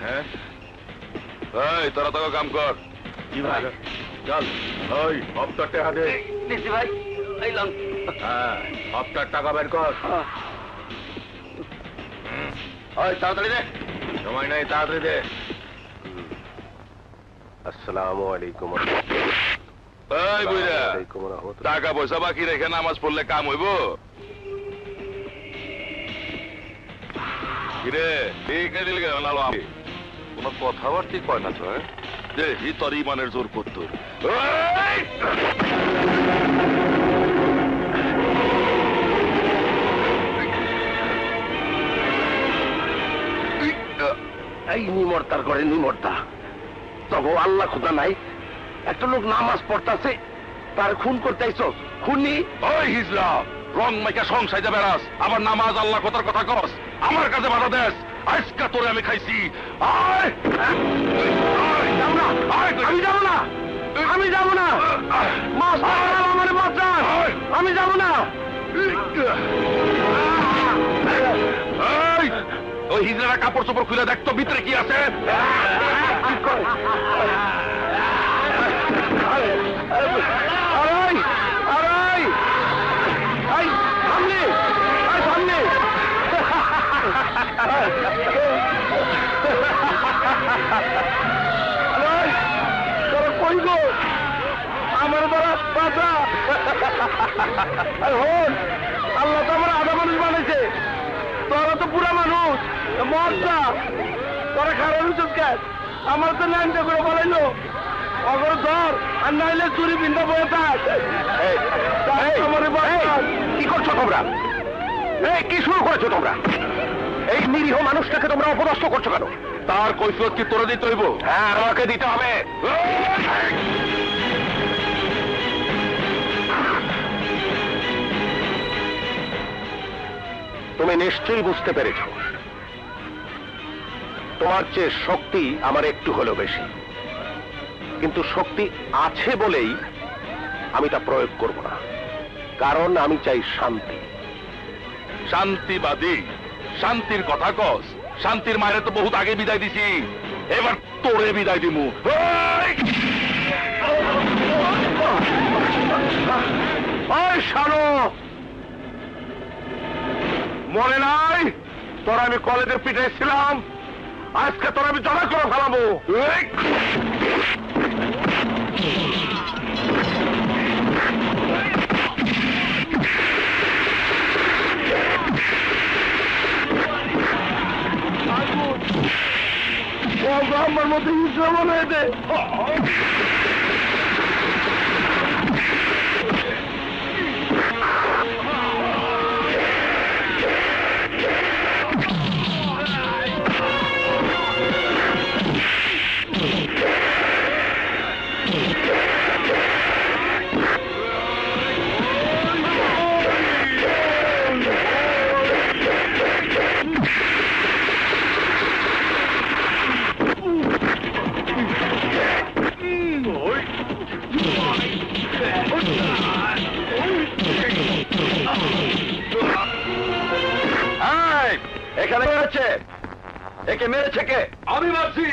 হ্যাঁ এই তোরা তো কাম কর। কি ভাই চল ওই হপ্তার টাকা দে। দিছি ভাই, আইলাম। হ্যাঁ হপ্তার টাকা বের কর। ওই তাড়াতাড়ি দে। সময় নাই তাড়াতাড়ি দে। আসসালামু আলাইকুম। এই বুইরা ওয়ালাইকুম রাহমাতুল্লাহ। টাকা পয়সা বাকি রেখে নামাজ পড়লে কাম হইব? কিরে ঠিক দিল কেন নালো? কোনো কথাবার্তি কয় না তো? যে হি তোর ইমানের জোর করতো। এই নিমর্তার ঘরে নিমর্তা, তবে আল্লাহ খুদা নাই। একটা লোক নামাজ পড়তাছে, তার খুন করতে আইছো, খুনি। ওই হিজলা রং মাইকা সংসাইতে বেড়াস, আবার নামাজ আল্লাহ কথার কথা কস, আমার কাছে বাধা দেস। আজকা তোরে আমি খাইছি। আয় যাবো না, আমি যাবো না, আমি যাবো না। মাছ আমার বাঁচান, আমি যাবো না। এই, ওই হিজড়ারা কাপড় চোপড় খুলে দেখতো ভিতরে কি আছে। আমার দ্বারা বাঁচা। আল্লাহ তো আমার আধা মানুষ বানাইছে, তোরা তো পুরা মানুষ মরটা, তোরা খারাপ কেন? আমার তো নাইনটা করে বলাইলো অগর ধর, আর নাইলে চুরি বিন্দা বয়ে থাক। কি করছো তোমরা? এই কি শুরু করেছো তোমরা? এই নিরীহ মানুষটাকে তোমরা অপদস্থ করছো কেন? তার কৈফিয়ত কি তোরা দিতে হইব? হ্যাঁ, আমাকে দিতে হবে। তুমি নিশ্চয়ই বুঝতে পেরেছ তোমার চেয়ে শক্তি আমার একটু হলেও বেশি, কিন্তু শক্তি আছে বলেই আমি তা প্রয়োগ করব না, কারণ আমি চাই শান্তি। শান্তিবাদী? শান্তির কথা কস? শান্তির মায়ের তো বহুত আগে বিদায় দিছি, এবার তোরে বিদায় দিমু। মনে নাই তোরা আমি কলেজের পিঠে ছিলাম, আজকে তোরা আমি জমা করে ফেলাবো। আমার মধ্যে হিংসা মনে হয়েছে। এখানে মেরেছে, একে মেরেছে কে? আমি মারছি।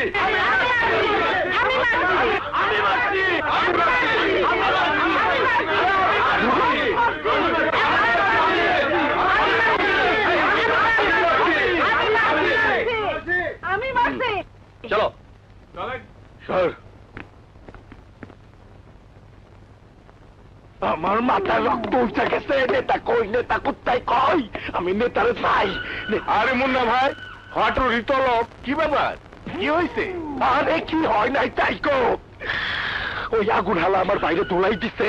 চলো স্যার, আমার মাথা রক্ত উঠে গেছে। নেতা কই? নেতা কোথায়? কই আমি নেতারে চাই। আরে মুন্না ভাই, হাঁটুরি তলব, কি ব্যাপার? কি হয়েছে? আরে কি হয় নাই তাই কো। ওই আগুন হালা আমার বাইরে তোলাই দিছে,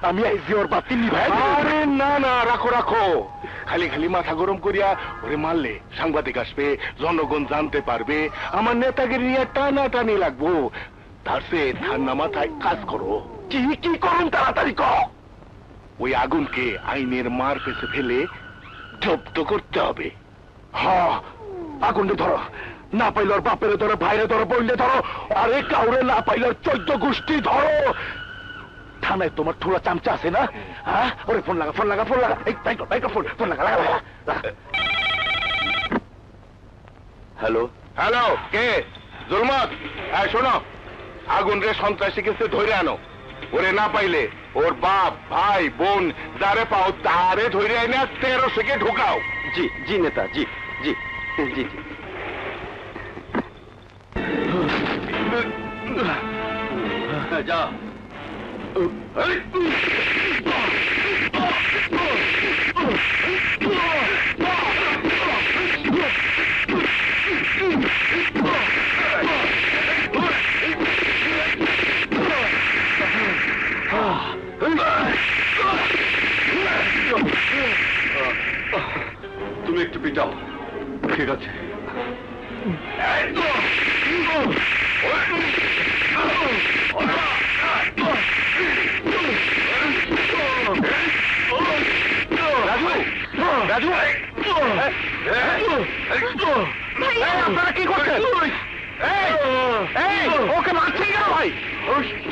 আমি আইজি ওর বাতি নিভাই। আরে না না, রাখো রাখো, খালি খালি মাথা গরম করিয়া ওরে মারলে সাংবাদিক আসবে, জনগণ জানতে পারবে, আমার নেতাগিরি নিয়ে টানা টানি লাগবো। তার সে ঠান্ডা মাথায় কাজ করো। কি কি করুন তাড়াতাড়ি কর। ওই আগুনকে আইনের মার পেছে ফেলে জব্দ করতে হবে। হ্যাঁ, আগুনকে ধরো, না পাইলে ওর বাপেরে ধরো, ভাইরে ধরো, বইলে ধরো, আরে কাউরে না পাইলে 14 গোষ্ঠী ধরো। থানায় তোমার ঠোলা চামচা আছে না? হ্যাঁ, ওরে ফোন লাগা, ফোন লাগা, ফোন লাগা। এই মাইক্রোফোন, ফোন লাগা, লাগা, লাগা। হ্যালো হ্যালো, কে? জুলমত, হ্যাঁ শোনো, আগুন রে সন্ত্রাসী কিন্তু ধরে আনো। ওরে না পাইলে ওর বাপ, ভাই, বোন যারে পাও তারে ধরে আইনা 1300 কে ঢুকাও। জি জি নেতা, জি জি জি জি। যা। তুমি একটু পিটাও। ঠিক আছে। রাজু, রাজু, আপনারা কি করছেন? ওকে মারছেন কেন ভাই?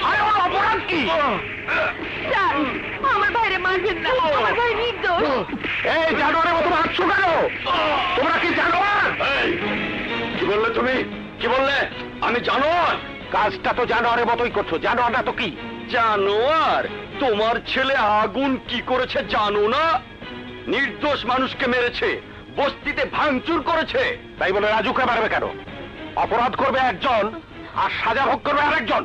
আরে ওর অপরাধ কি? স্যার, আমার ভাইরে মারবেন না, আমার ভাই নির্দোষ। এই জানোয়ারের মতো মারছো কেন? তোমরা কি জানোয়ার? কি বললে তুমি? কি বললে? আমি জানোয়ার? কাজটা তো জানোয়ারের মতোই করছো। জানোয়ার না তো কি? জানোয়ার? তোমার ছেলে আগুন কি করেছে জানো না? নির্দোষ মানুষকে মেরেছে, বস্তিতে ভাঙচুর করেছে। তাই বলে রাজুকে মারবে কেন? অপরাধ করবে একজন আর সাজা ভোগ করবে আরেকজন।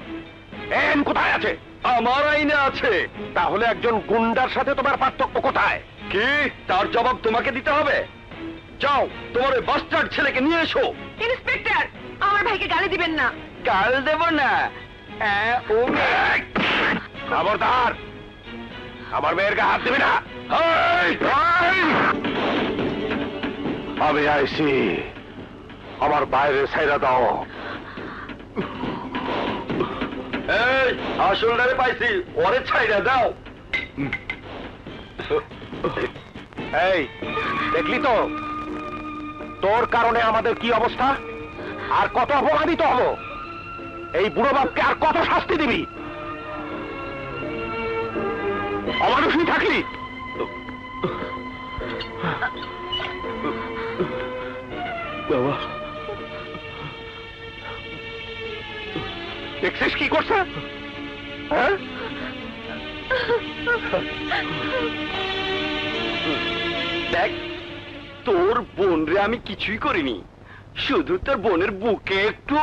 এন কোথায় আছে? আমার আইনে আছে। তাহলে একজন গুন্ডার সাথে তোমার পার্থক্য কোথায়? কি তার জবাব তোমাকে দিতে হবে? যাও, তোমার ওই বাস্টার্ড ছেলেকে নিয়ে এসো। ইন্সপেক্টর, আমার ভাইকে গালি দিবেন না। গাল দেব না? ও খবরদার, আমার মেয়ের গায়ে হাত দিবি না। আমি আইছি, আমার বাইরে ছাইরা দাও। এই আসলটারে পাইছি, ওরে ছাইড়া দাও। এই দেখলি তো তোর কারণে আমাদের কি অবস্থা, আর কত অপমানিত হব। এই বুড়ো বাপকে আর কত শাস্তি দিবি? অমানুষই থাকলি। বাবা, দেখছিস কি করছে? হ্যাঁ, দেখ, তোর বোন রে আমি কিছুই করিনি, শুধু তোর বোনের বুকে একটু।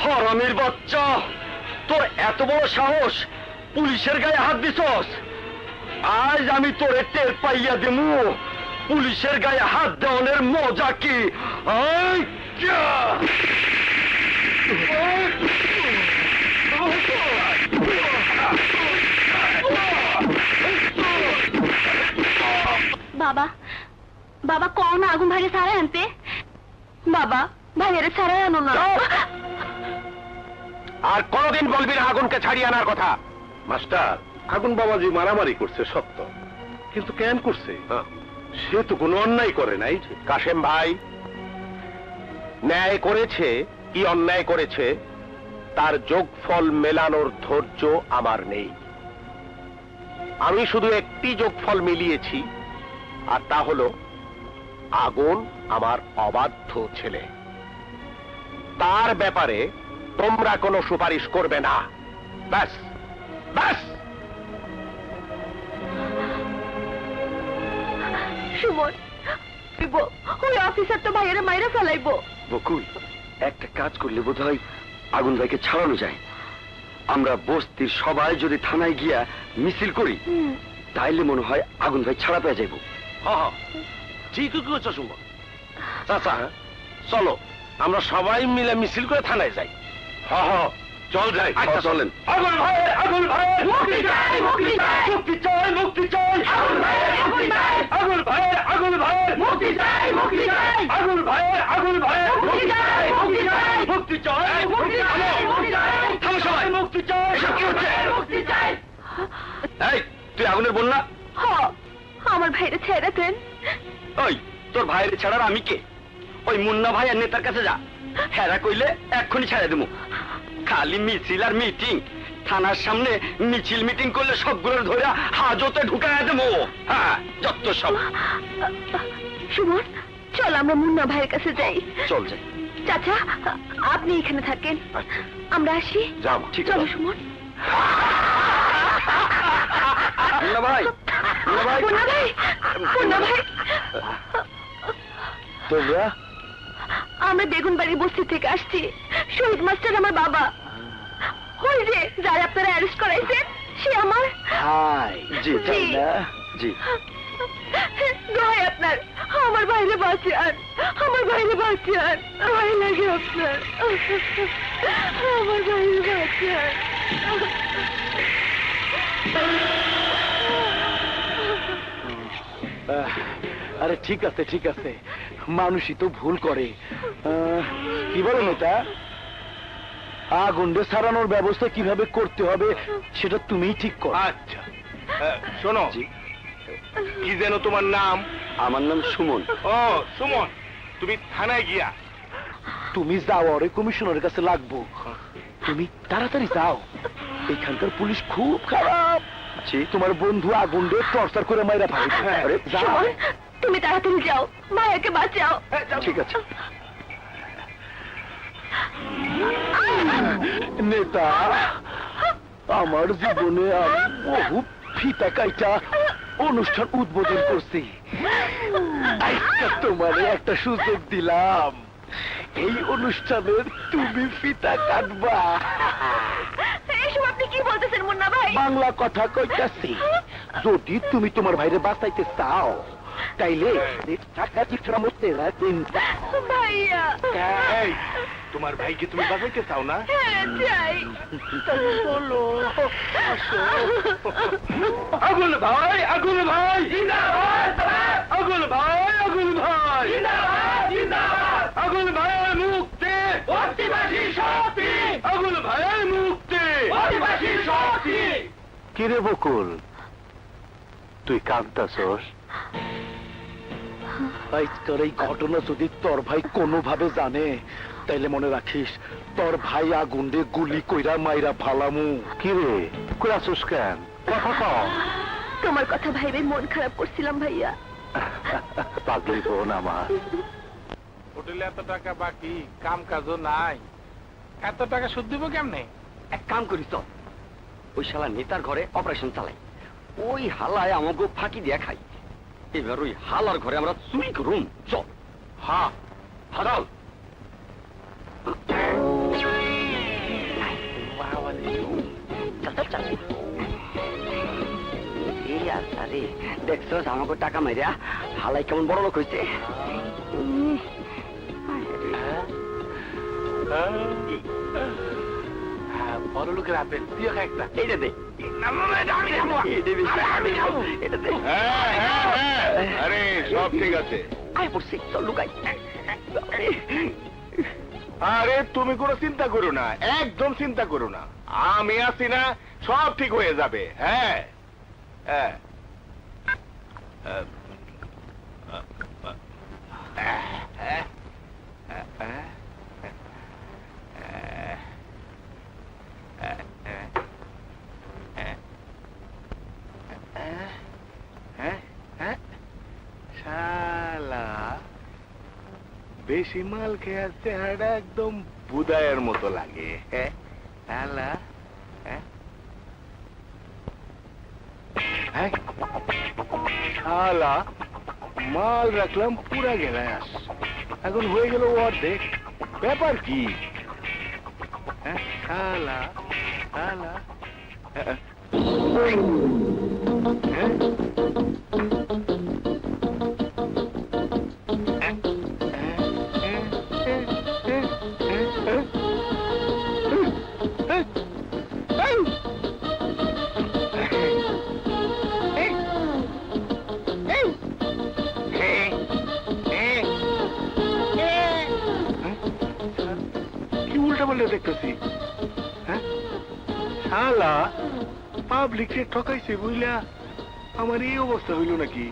হারামির বাচ্চা, তোর এত বড় সাহস, পুলিশের গায়ে হাত দিছস। আজ আমি তোরে টের পাইয়া দেবো পুলিশের গায়ে হাত দেওয়ানের মজা কি। বাবা, বাবা কও না আগুন ভাইরে ছাড়াই আনতে। বাবা, ভাইয়েরে ছাড়াই আনো না। আর কোনদিন বলবি না আগুনকে ছাড়িয়ে আনার কথা। মাস্টার, আগুন বাবাজি মারামারি করছে সত্য, কিন্তু কেন করছে? সে তো কোনো অন্যায় করে নাই। কাশেম ভাই, ন্যায় করেছে কি অন্যায় করেছে তার যোগফল মেলানোর ধৈর্য আমার নেই। আমি শুধু একটি যোগফল মিলিয়েছি, আর তা হলো আগুন আমার অবাধ্য ছেলে। তার ব্যাপারে তোমরা কোনো সুপারিশ করবে না। ব্যাস ব্যাস। সুমন, ওই অফিসার তো ভাইয়েরা মাইরা ফেলাইবো। বকুল, একটা কাজ করলে বোধহয় আগুন ভাইকে ছাড়ানো যায়। আমরা বস্তির সবাই যদি থানায় গিয়া মিছিল করি, তাইলে মনে হয় আগুন ভাই ছাড়া পেয়ে যাইব। ঠিকই করেছ সুমন। চাচা, চলো আমরা সবাই মিলে মিছিল করে থানায় যাই। চল যাই। চলেন। আগুন ভাই, আগুন ভাই, মুক্তি চাই, মুক্তি চাই, মুক্তি চাই, মুক্তি চাই। আগুন ভাই, মুক্তি চাই, আগুন ভাই, আগুন ভাই, মুক্তি চাই, মুক্তি চাই, আগুন ভাই, আগুন ভাই, মুক্তি চাই, মুক্তি চাই, মুক্তি চাই, মুক্তি চাই, মুক্তি চাই, থামো সবাই, মুক্তি চাই, এসব কি হচ্ছে? মুক্তি চাই। এই, তুই আগুনের বোন না? আমার ভাইরে ছেড়ে দেন। ওই, তোর ভাইয়ের ছাড়ার আমি কে? ওই মুন্না ভাই আর নেতার কাছে যা, হেরা কইলে এক্ষুনি ছেড়ে দেবো। খালি মিছিল আর মিটিং, থানার সামনে মিছিল মিটিং করলে সবগুলোর ধরে হাজতে ঢুকায় দেবো। হ্যাঁ, যত সব। সুমন, চল আমরা মুন্না ভাইয়ের কাছে যাই। চল যাই। চাচা, আপনি এখানে থাকেন, আমরা আসি। যাও, ঠিক চলো আছে। সুমন। মুন্না ভাই, মুন্না ভাই। মুন্না ভাই, মুন্না ভাই। তোমরা আমরা বেগুনবাড়ি বস্তি থেকে আসছি। শহীদ মাস্টার আমার বাবা। ওই যে যারা আপনারা অ্যারেস্ট করাইছেন সে আমার হাই জি জি। জি দোহাই আপনার, আমার বাইরে বাঁচান, আমার বাইরে বাঁচান, ভয় লাগে আপনার, আমার বাইরে বাঁচান। আরে ঠিক আছে ঠিক আছে, মানুষই তো ভুল করে। কি বলেন এটা? আগুনটা সারানোর ব্যবস্থা কিভাবে করতে হবে সেটা তুমিই ঠিক করো। আচ্ছা শোনো, কি যেন তোমার নাম? আমার নাম সুমন। ও সুমন, তুমি থানায় গিয়া তুমি যাও, আরে কমিশনারের কাছে লাগবো। তুমি তাড়াতাড়ি যাও, এখানকার পুলিশ খুব খারাপ। জি তোমার বন্ধু আগুন দিয়ে টর্চার করে মাইরা ফেলেছে। আরে যাও। সুমন, তুমি তাড়াতাড়ি যাও, মায়াকে বাঁচাও। ঠিক আছে নেতা, আমার জীবনে আমি বহু ফিতা কাইটা অনুষ্ঠান উদ্বোধন করছি। আজকে তোমারে একটা সুযোগ দিলাম, এই অনুষ্ঠানের তুমি ফিতা কাটবা। এসব আপনি কি বলতেছেন মুন্না ভাই? বাংলা কথা কইতাছি, যদি তুমি তোমার ভাইরে বাঁচাইতে চাও তাইলে টাকা চিত্রা মধ্যে রাখেন। ভাইয়া, এই, তোমার ভাইকে তুমি বাঁচাইতে চাও না? হ্যাঁ চাই। বলো আগুন ভাই, আগুন ভাই, আগুন ভাই, আগুন ভাই, আগুন ভাই মুক্তি, আগুন ভাই মুক্তি, কিরে বকুল, তুই কাঁদতাছস? আজকের এই ঘটনা যদি তোর ভাই কোনোভাবে জানে তাইলে মনে রাখিস তোর ভাই আগুন দিয়ে গুলি কইরা মাইরা ফালামু। কিরে কইরাছস কেন? কথা কও। তোমার কথা ভাইবে মন খারাপ করছিলাম ভাইয়া। পাগলি বোন আমার। হোটেলে এত টাকা বাকি, কাম কাজও নাই, এত টাকা সুদ দিব কেমনে? এক কাম করিস তো, ওই শালা নেতার ঘরে অপারেশন চালাই, ওই হালায় আমাকে ফাঁকি দিয়া খাই। এবার ওই হালার ঘরে আমরা চুরি করুন। চল। হ্যাঁ হারাল। দেখছো আমাকে টাকা মাইরা হালাই কেমন বড় লোক হয়েছে। বড় লোকের আপেল তুইও খা একটা। এইটা দে, এটা দে। আরে সব ঠিক আছে। আয় পড়ছি, চল লুকাই। আরে তুমি কোনো চিন্তা করো না, একদম চিন্তা করো না, আমি আছি না, সব ঠিক হয়ে যাবে। হ্যাঁ হ্যাঁ শালা বেশি মাল খেয়ে চেহারা একদম বুদায়ের মতো লাগে। শালা শালা মাল রাখলাম পুরা গেলাস, এখন হয়ে গেল অর্ধেক। ব্যাপার কি? শালা শালা কি উল্টা পাল্টা দেখতেছি? শালা পাবলিককে ঠকাইছে বুঝলা, আমার এই অবস্থা হইল নাকি?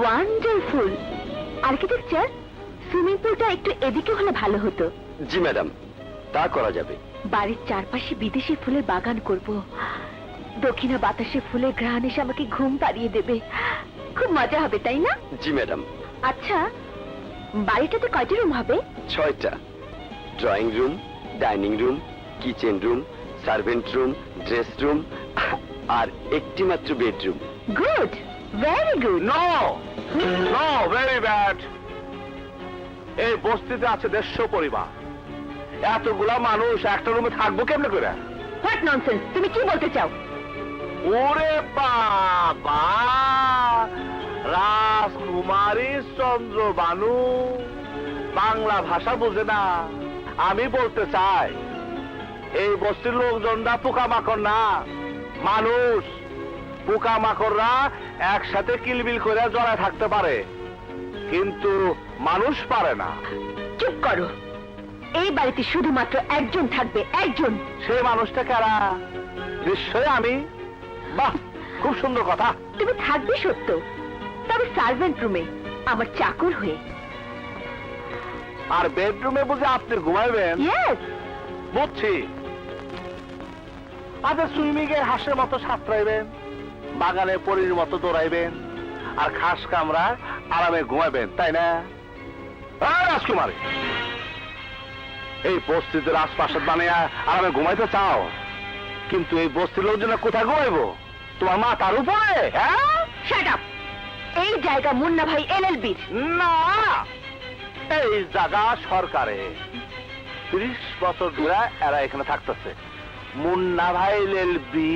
Wonderful architecture. সুইমিং পুলটা একটু এদিকে হলে ভালো হতো। জি ম্যাডাম, তা করা যাবে। বাড়ির চারপাশে বিদেশি ফুলের বাগান করব। দক্ষিণা বাতাসে ফুলের ঘ্রাণ এসে আমাকে ঘুম পাড়িয়ে দেবে। খুব মজা হবে, তাই না? জি ম্যাডাম। আচ্ছা, বাড়িটাতে কয়টা রুম হবে? 6টা। Drawing room, dining room, kitchen room, servant room, dress room আর একটি মাত্র bedroom. Good, very good. No no, very bad. এই বস্তিতে আছে 150 পরিবার। এতগুলা মানুষ একটা রুমে থাকবো কেমনে করে? হোয়াট ননসেন্স, তুমি কি বলতে চাও? ওরে বাবা, রাজকুমারী চন্দ্রবানু বাংলা ভাষা বোঝে না। আমি বলতে চাই, এই বস্তির লোকজনরা পোকামাকড় না, মানুষ। পোকামাকড়রা একসাথে কিলবিল করে জড়ায় থাকতে পারে, কিন্তু মানুষ পারে না। চুপ করো। এই বাড়িতে শুধুমাত্র একজন থাকবে, একজন। সে মানুষটা কারা? নিশ্চয় আমি। বাহ, খুব সুন্দর কথা। তুমি থাকবে সত্য, তবে সার্ভেন্ট রুমে আমার চাকর হয়ে। আর বেডরুমে বুঝে আপনি ঘুমাইবেন? ইয়েস। বুঝছি। আচ্ছা, সুইমিং এ হাঁসের মতো সাঁতরাইবেন, বাগানে পরীর মতো দৌড়াইবেন, আর খাস কামরায় আরামে ঘুমাইবেন, তাই না? রাজকুমারী, এই বস্তিতে রাজপ্রাসাদ বানিয়ে আরামে ঘুমাইতে চাও, কিন্তু এই বস্তির লোকজন কোথায় ঘুমাইবো? তোমার মাথার উপরে? হ্যাঁ, শাট আপ। এই জায়গা মুন্না ভাই এলএলবির না, এই জায়গা সরকারে। 30 বছর ধরে এরা এখানে থাকতেছে। মুন্না ভাই এলএলবি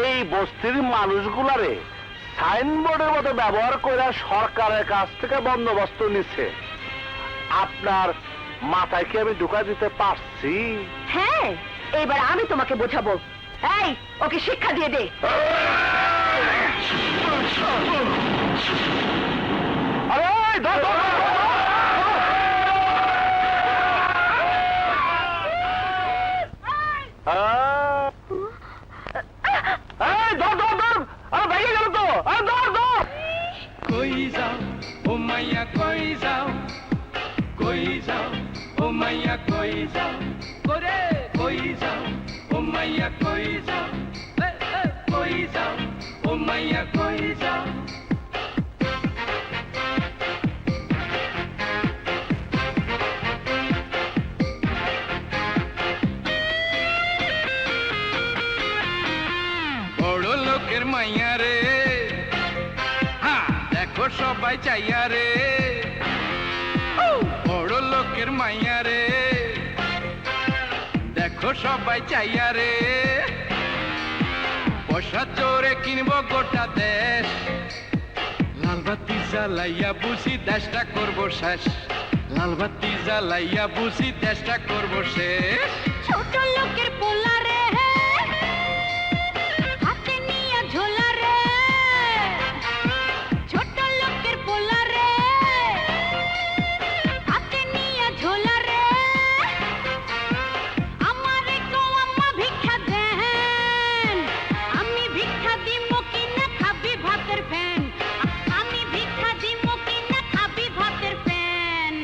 এই বস্তির মানুষগুলারে সাইনবোর্ডের মতো ব্যবহার করে সরকারের কাছ থেকে বন্দোবস্ত নিচ্ছে। আপনার মাথায় কি আমি ঢুকা দিতে পারছি? হ্যাঁ, এবার আমি তোমাকে বোঝাবো। এই, ওকে শিক্ষা দিয়ে দে। আরে, ধর, ধর, ধর, ধর, ধর। এই, ধর, ধর, ধর। আরে, ভেঙে গেল তো। আরে, ধর, ধর। কই যাও ও মাইয়া, কই যাও, কই যাও ও মাইয়া, কই যাও করে, কই যাও ও মাইয়া, কই যাও, কই যাও ও মাইয়া, কই যাও। বড় লোকের মাইয়া রে, হ্যাঁ দেখো সবাই চাইয়া রে। বড় লোকের মাইয়া রে, দেখো সবাই চাইয়া রে। পয়সা জোরে কিনবো গোটা দেশ, লালবাতি জ্বালাইয়া বুঝি দেশটা করবো শেষ। লালবাতি জ্বালাইয়া বুঝি দেশটা করবো শেষ। ছোট লোকের পোলা রে, হাতে নিয়ে ঝোলা রে। ছোট লোকের পোলা রে, হাতে নিয়ে ঝোলা রে। আমারে গো আম্মা ভিক্ষা দেন, আমি ভিক্ষা দিমো কিনা খাবি ভাতের ফ্যান। আমি ভিক্ষা দিমো কিনা খাবি ভাতের ফ্যান।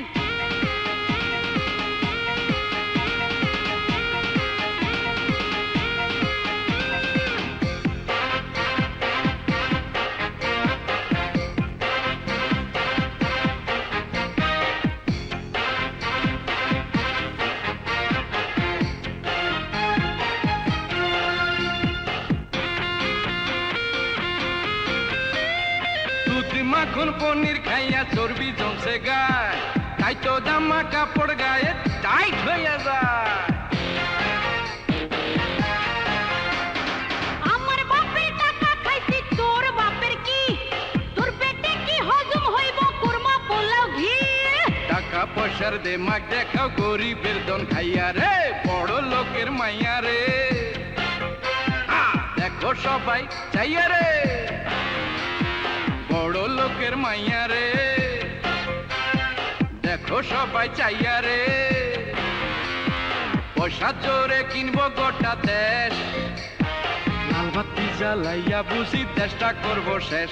এখন পনির খাইয়া চর্বি জমছে গায়, তাই তো জামা কাপড় গায়ে টাইট হইয়া যায়। আমার বাপের টাকা খাইছি তোর বাপের কি, তোর পেটে কি হজম হইব কুরমা পোলাও ঘি। টাকা পয়সার দে মাগ দেখাও গরিবের দন খাইয়া রে, বড় লোকের মাইয়া রে। দেখো সবাই চাইয়া রে, বড় লোকের মাইয়া রে। দেখো সবাই চাইয়া রে, পয়সা জোরে কিনবো গোটা দেশ। লালবাতি জ্বালাইয়া বুঝি দেশটা করবো শেষ,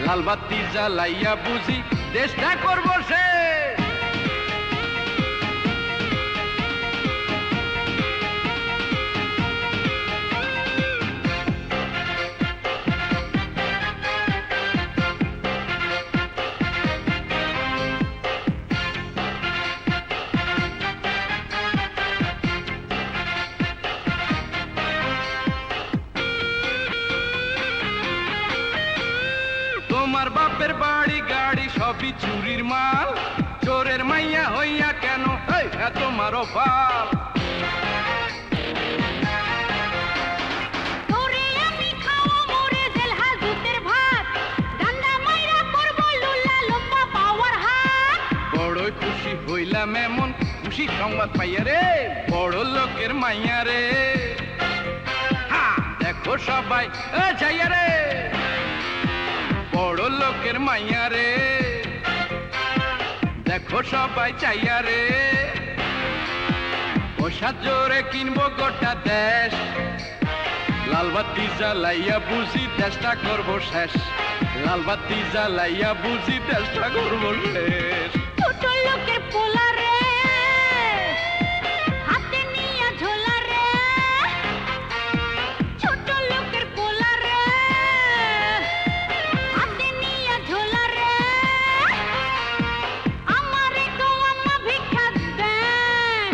লালবাতি জ্বালাইয়া বুঝি দেশটা করবো শেষ। তোমার বাপের বাড়ি গাড়ি সবই চুরির মাল, চোরের মাইয়া হইয়া কেন এত মারো পাল। তোরে আমি খাওয়া মোরে জেল হাজুতের ভাত, ডান্ডা মাইরা করব লুলা লম্বা পাওয়ার হাত। বড়ই খুশি হইলাম এমন খুশি সংবাদ পাইয়া রে, বড় লোকের মাইয়া রে। দেখো সবাই যাইয়া রে, বড় লোকের মাইয়া রে। দেখো সবাই চাইয়া রে, পয়সা জোরে কিনবো গোটা দেশ। লালবাতি জ্বালাইয়া বুঝি দেশটা করবো শেষ, লালবাতি জ্বালাইয়া বুঝি দেশটা করবো শেষ। ছোট লোকের পোলা রে, হাতে নিয়া ঝোলা রে। ছোট লোকের পোলা রে, হাতে নিয়া ঝোলা রে। আমারে গো আম্মা ভিক্ষা দেন,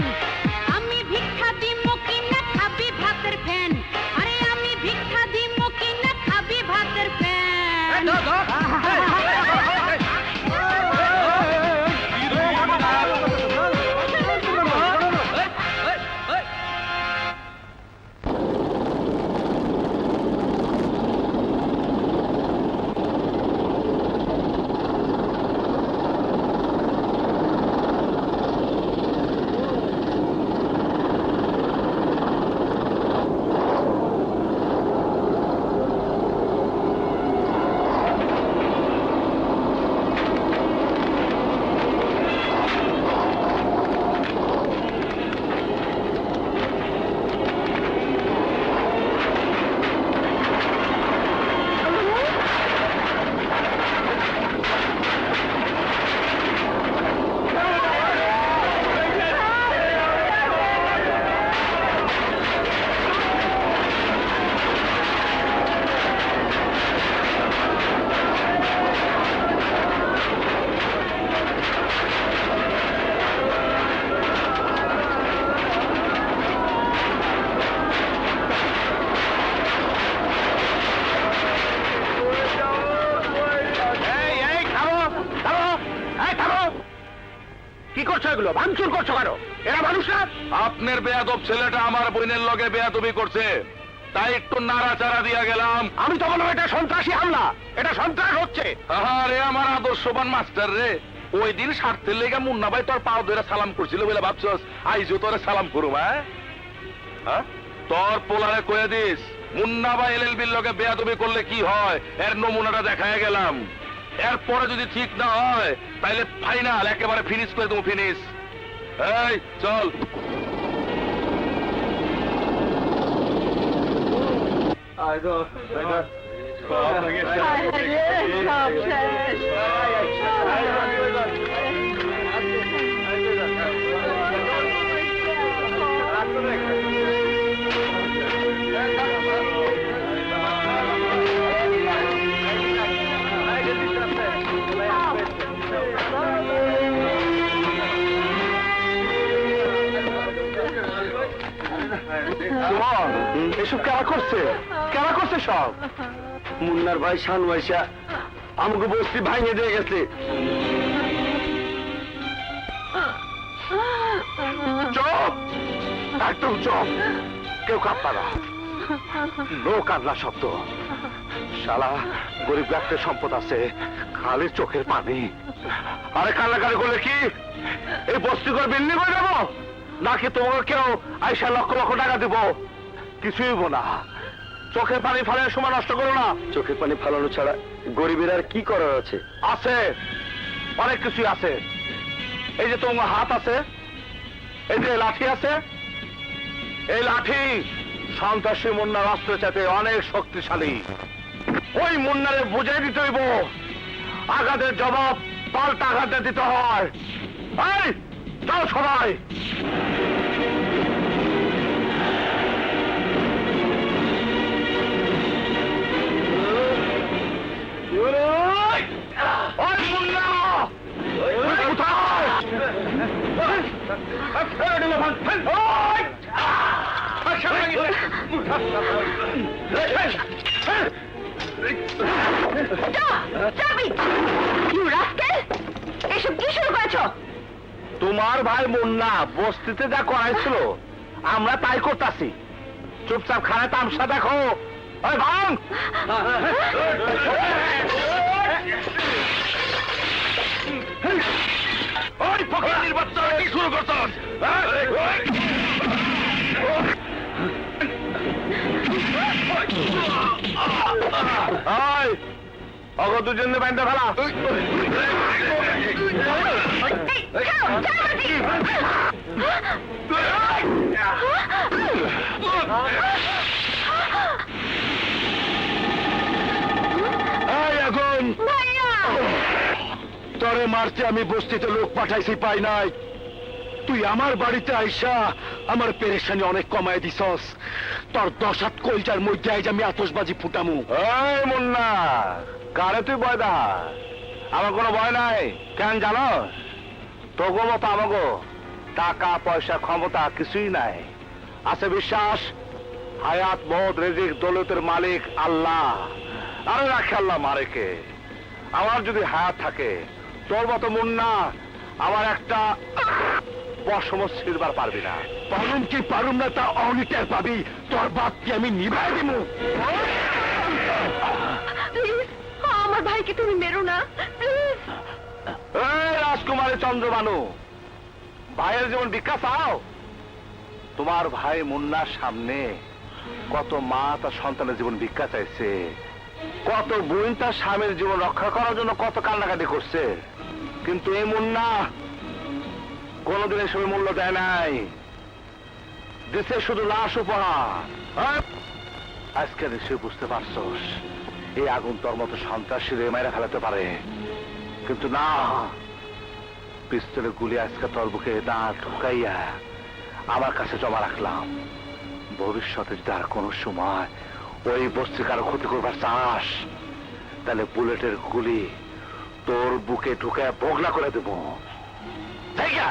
আমি ভিক্ষা দিমো কিনা খাবি ভাতের ফ্যান। আরে আমি ভিক্ষা দিমো কিনা খাবি ভাতের ফ্যান। কি করছো এগুলো? ভাঙচুর করছো কেন? এরা মানুষ না? আপনার বেয়াদব ছেলেটা আমার বোনের লগে বেয়াদবি করছে, তাই একটু নাড়াচাড়া দিয়া গেলাম। আমি তো বললাম এটা সন্ত্রাসী হামলা, এটা সন্ত্রাস হচ্ছে। আরে আমার আদর্শবান মাস্টার রে, ওই দিন স্বার্থের লেগে মুন্না ভাই তোর পাও ধরে সালাম করছিল বলে ভাবছস আইজো তোরে সালাম করুম? হ্যাঁ, তোর পোলারে কয়ে দিস মুন্না ভাই এলএলবির লগে বেয়াদবি করলে কি হয় এর নমুনাটা দেখায় গেলাম। এরপরে যদি ঠিক না হয় তাইলে ফাইনাল একেবারে ফিনিশ করে দেবো, ফিনিশ। এই চল। এসব কারা করছে? কারা করছে সব? মুন্নার ভাই শান ভাইসা আমাকে বস্তি ভাঙে দিয়ে গেছে। চুপ, একদম চুপ, কেউ কাঁপবা না, নো কান্না শব্দ। শালা গরিব ব্যক্তির সম্পদ আছে, খালি চোখের পানি। আরে কান্নাকারি করলে কি এই বস্তি করে বিল্ডিং হয়ে যাবো, নাকি তোমাকে কেউ আইসা লক্ষ লক্ষ টাকা দিব? কিছুই হইব না। চোখের পানি ফালানোর সময় নষ্ট করো না। চোখের পানি ফালানো ছাড়া গরিবের আর কি করার আছে? আছে, অনেক কিছুই আছে। এই যে তোমার হাত আছে, এই যে লাঠি আছে, এই লাঠি সন্ত্রাসী মুন্নার অস্ত্রের চাইতে অনেক শক্তিশালী। ওই মুন্নারে বুঝে দিতে হইব, আঘাতের জবাব পাল্টা আঘাতে দিতে হয়। এই চল সবাই। ওই মুন্না, তুই কোথায়? এসব কি শুরু করেছ? তোমার ভাই মুন্না বস্তিতে যা করাইছিল আমরা তাই করতেছি। চুপচাপ খানে তামসা দেখো। ওই ভাঙ। ওই ফকিরের বাচ্চা কি শুরু করছস? ওই অগ দুজনে বাইন্দা ফেলা। এখন তরে মারতে আমি বস্তিতে লোক পাঠাইছি, পাই নাই। তুই আমার বাড়িতে আইসা আমার পেরেশানি অনেক কমায় দিছস। তোর 10 হাত কলজার মধ্যে আইজ আমি আতশবাজি ফুটামু। এই মুন্না, কারে তুই ভয় দা? আমার কোনো ভয় নাই। কেন জানো? তোগো মতো আমাগো টাকা পয়সা ক্ষমতা কিছুই নাই, আছে বিশ্বাস। হায়াত মত রেজিক দৌলতের মালিক আল্লাহ। আরে রাখে আল্লাহ মারেকে। আমার যদি হায়াত থাকে, তোর মতো মুন্না আমার একটা পশম ছিড়বার পারবি না। পারুম কি পারুম না তা অনিটের পাবি। তোর বাপকে আমি নিভাই দিব। আমার ভাইকে তুমি মেরো না। এই রাজকুমারী চন্দ্রবানু, ভাইয়ের যেমন ভিক্ষা চাও? তোমার ভাই মুন্নার সামনে কত মা তার সন্তানের জীবন ভিক্ষা চাইছে, কত বোন তার স্বামীর জীবন রক্ষা করার জন্য কত কান্নাকাটি করছে। কিন্তু এই মুন্না কোনদিন এসব মূল্য দেয় নাই, দিচ্ছে শুধু লাশ উপহার। আজকে নিশ্চয়ই বুঝতে পারছস এই আগুন তোর মতো সন্ত্রাসীদের মেরে ফেলাতে পারে, কিন্তু না, পিস্তলের গুলি আজকে তোর বুকে দাঁত ঢুকাইয়া আমার কাছে জমা রাখলাম। ভবিষ্যতে যদি আর কোনো সময় ওই বস্তি কারো ক্ষতি করবার চাস, তাহলে বুলেটের গুলি তোর বুকে ঢুকায় বগলা করে দেব। তাই না?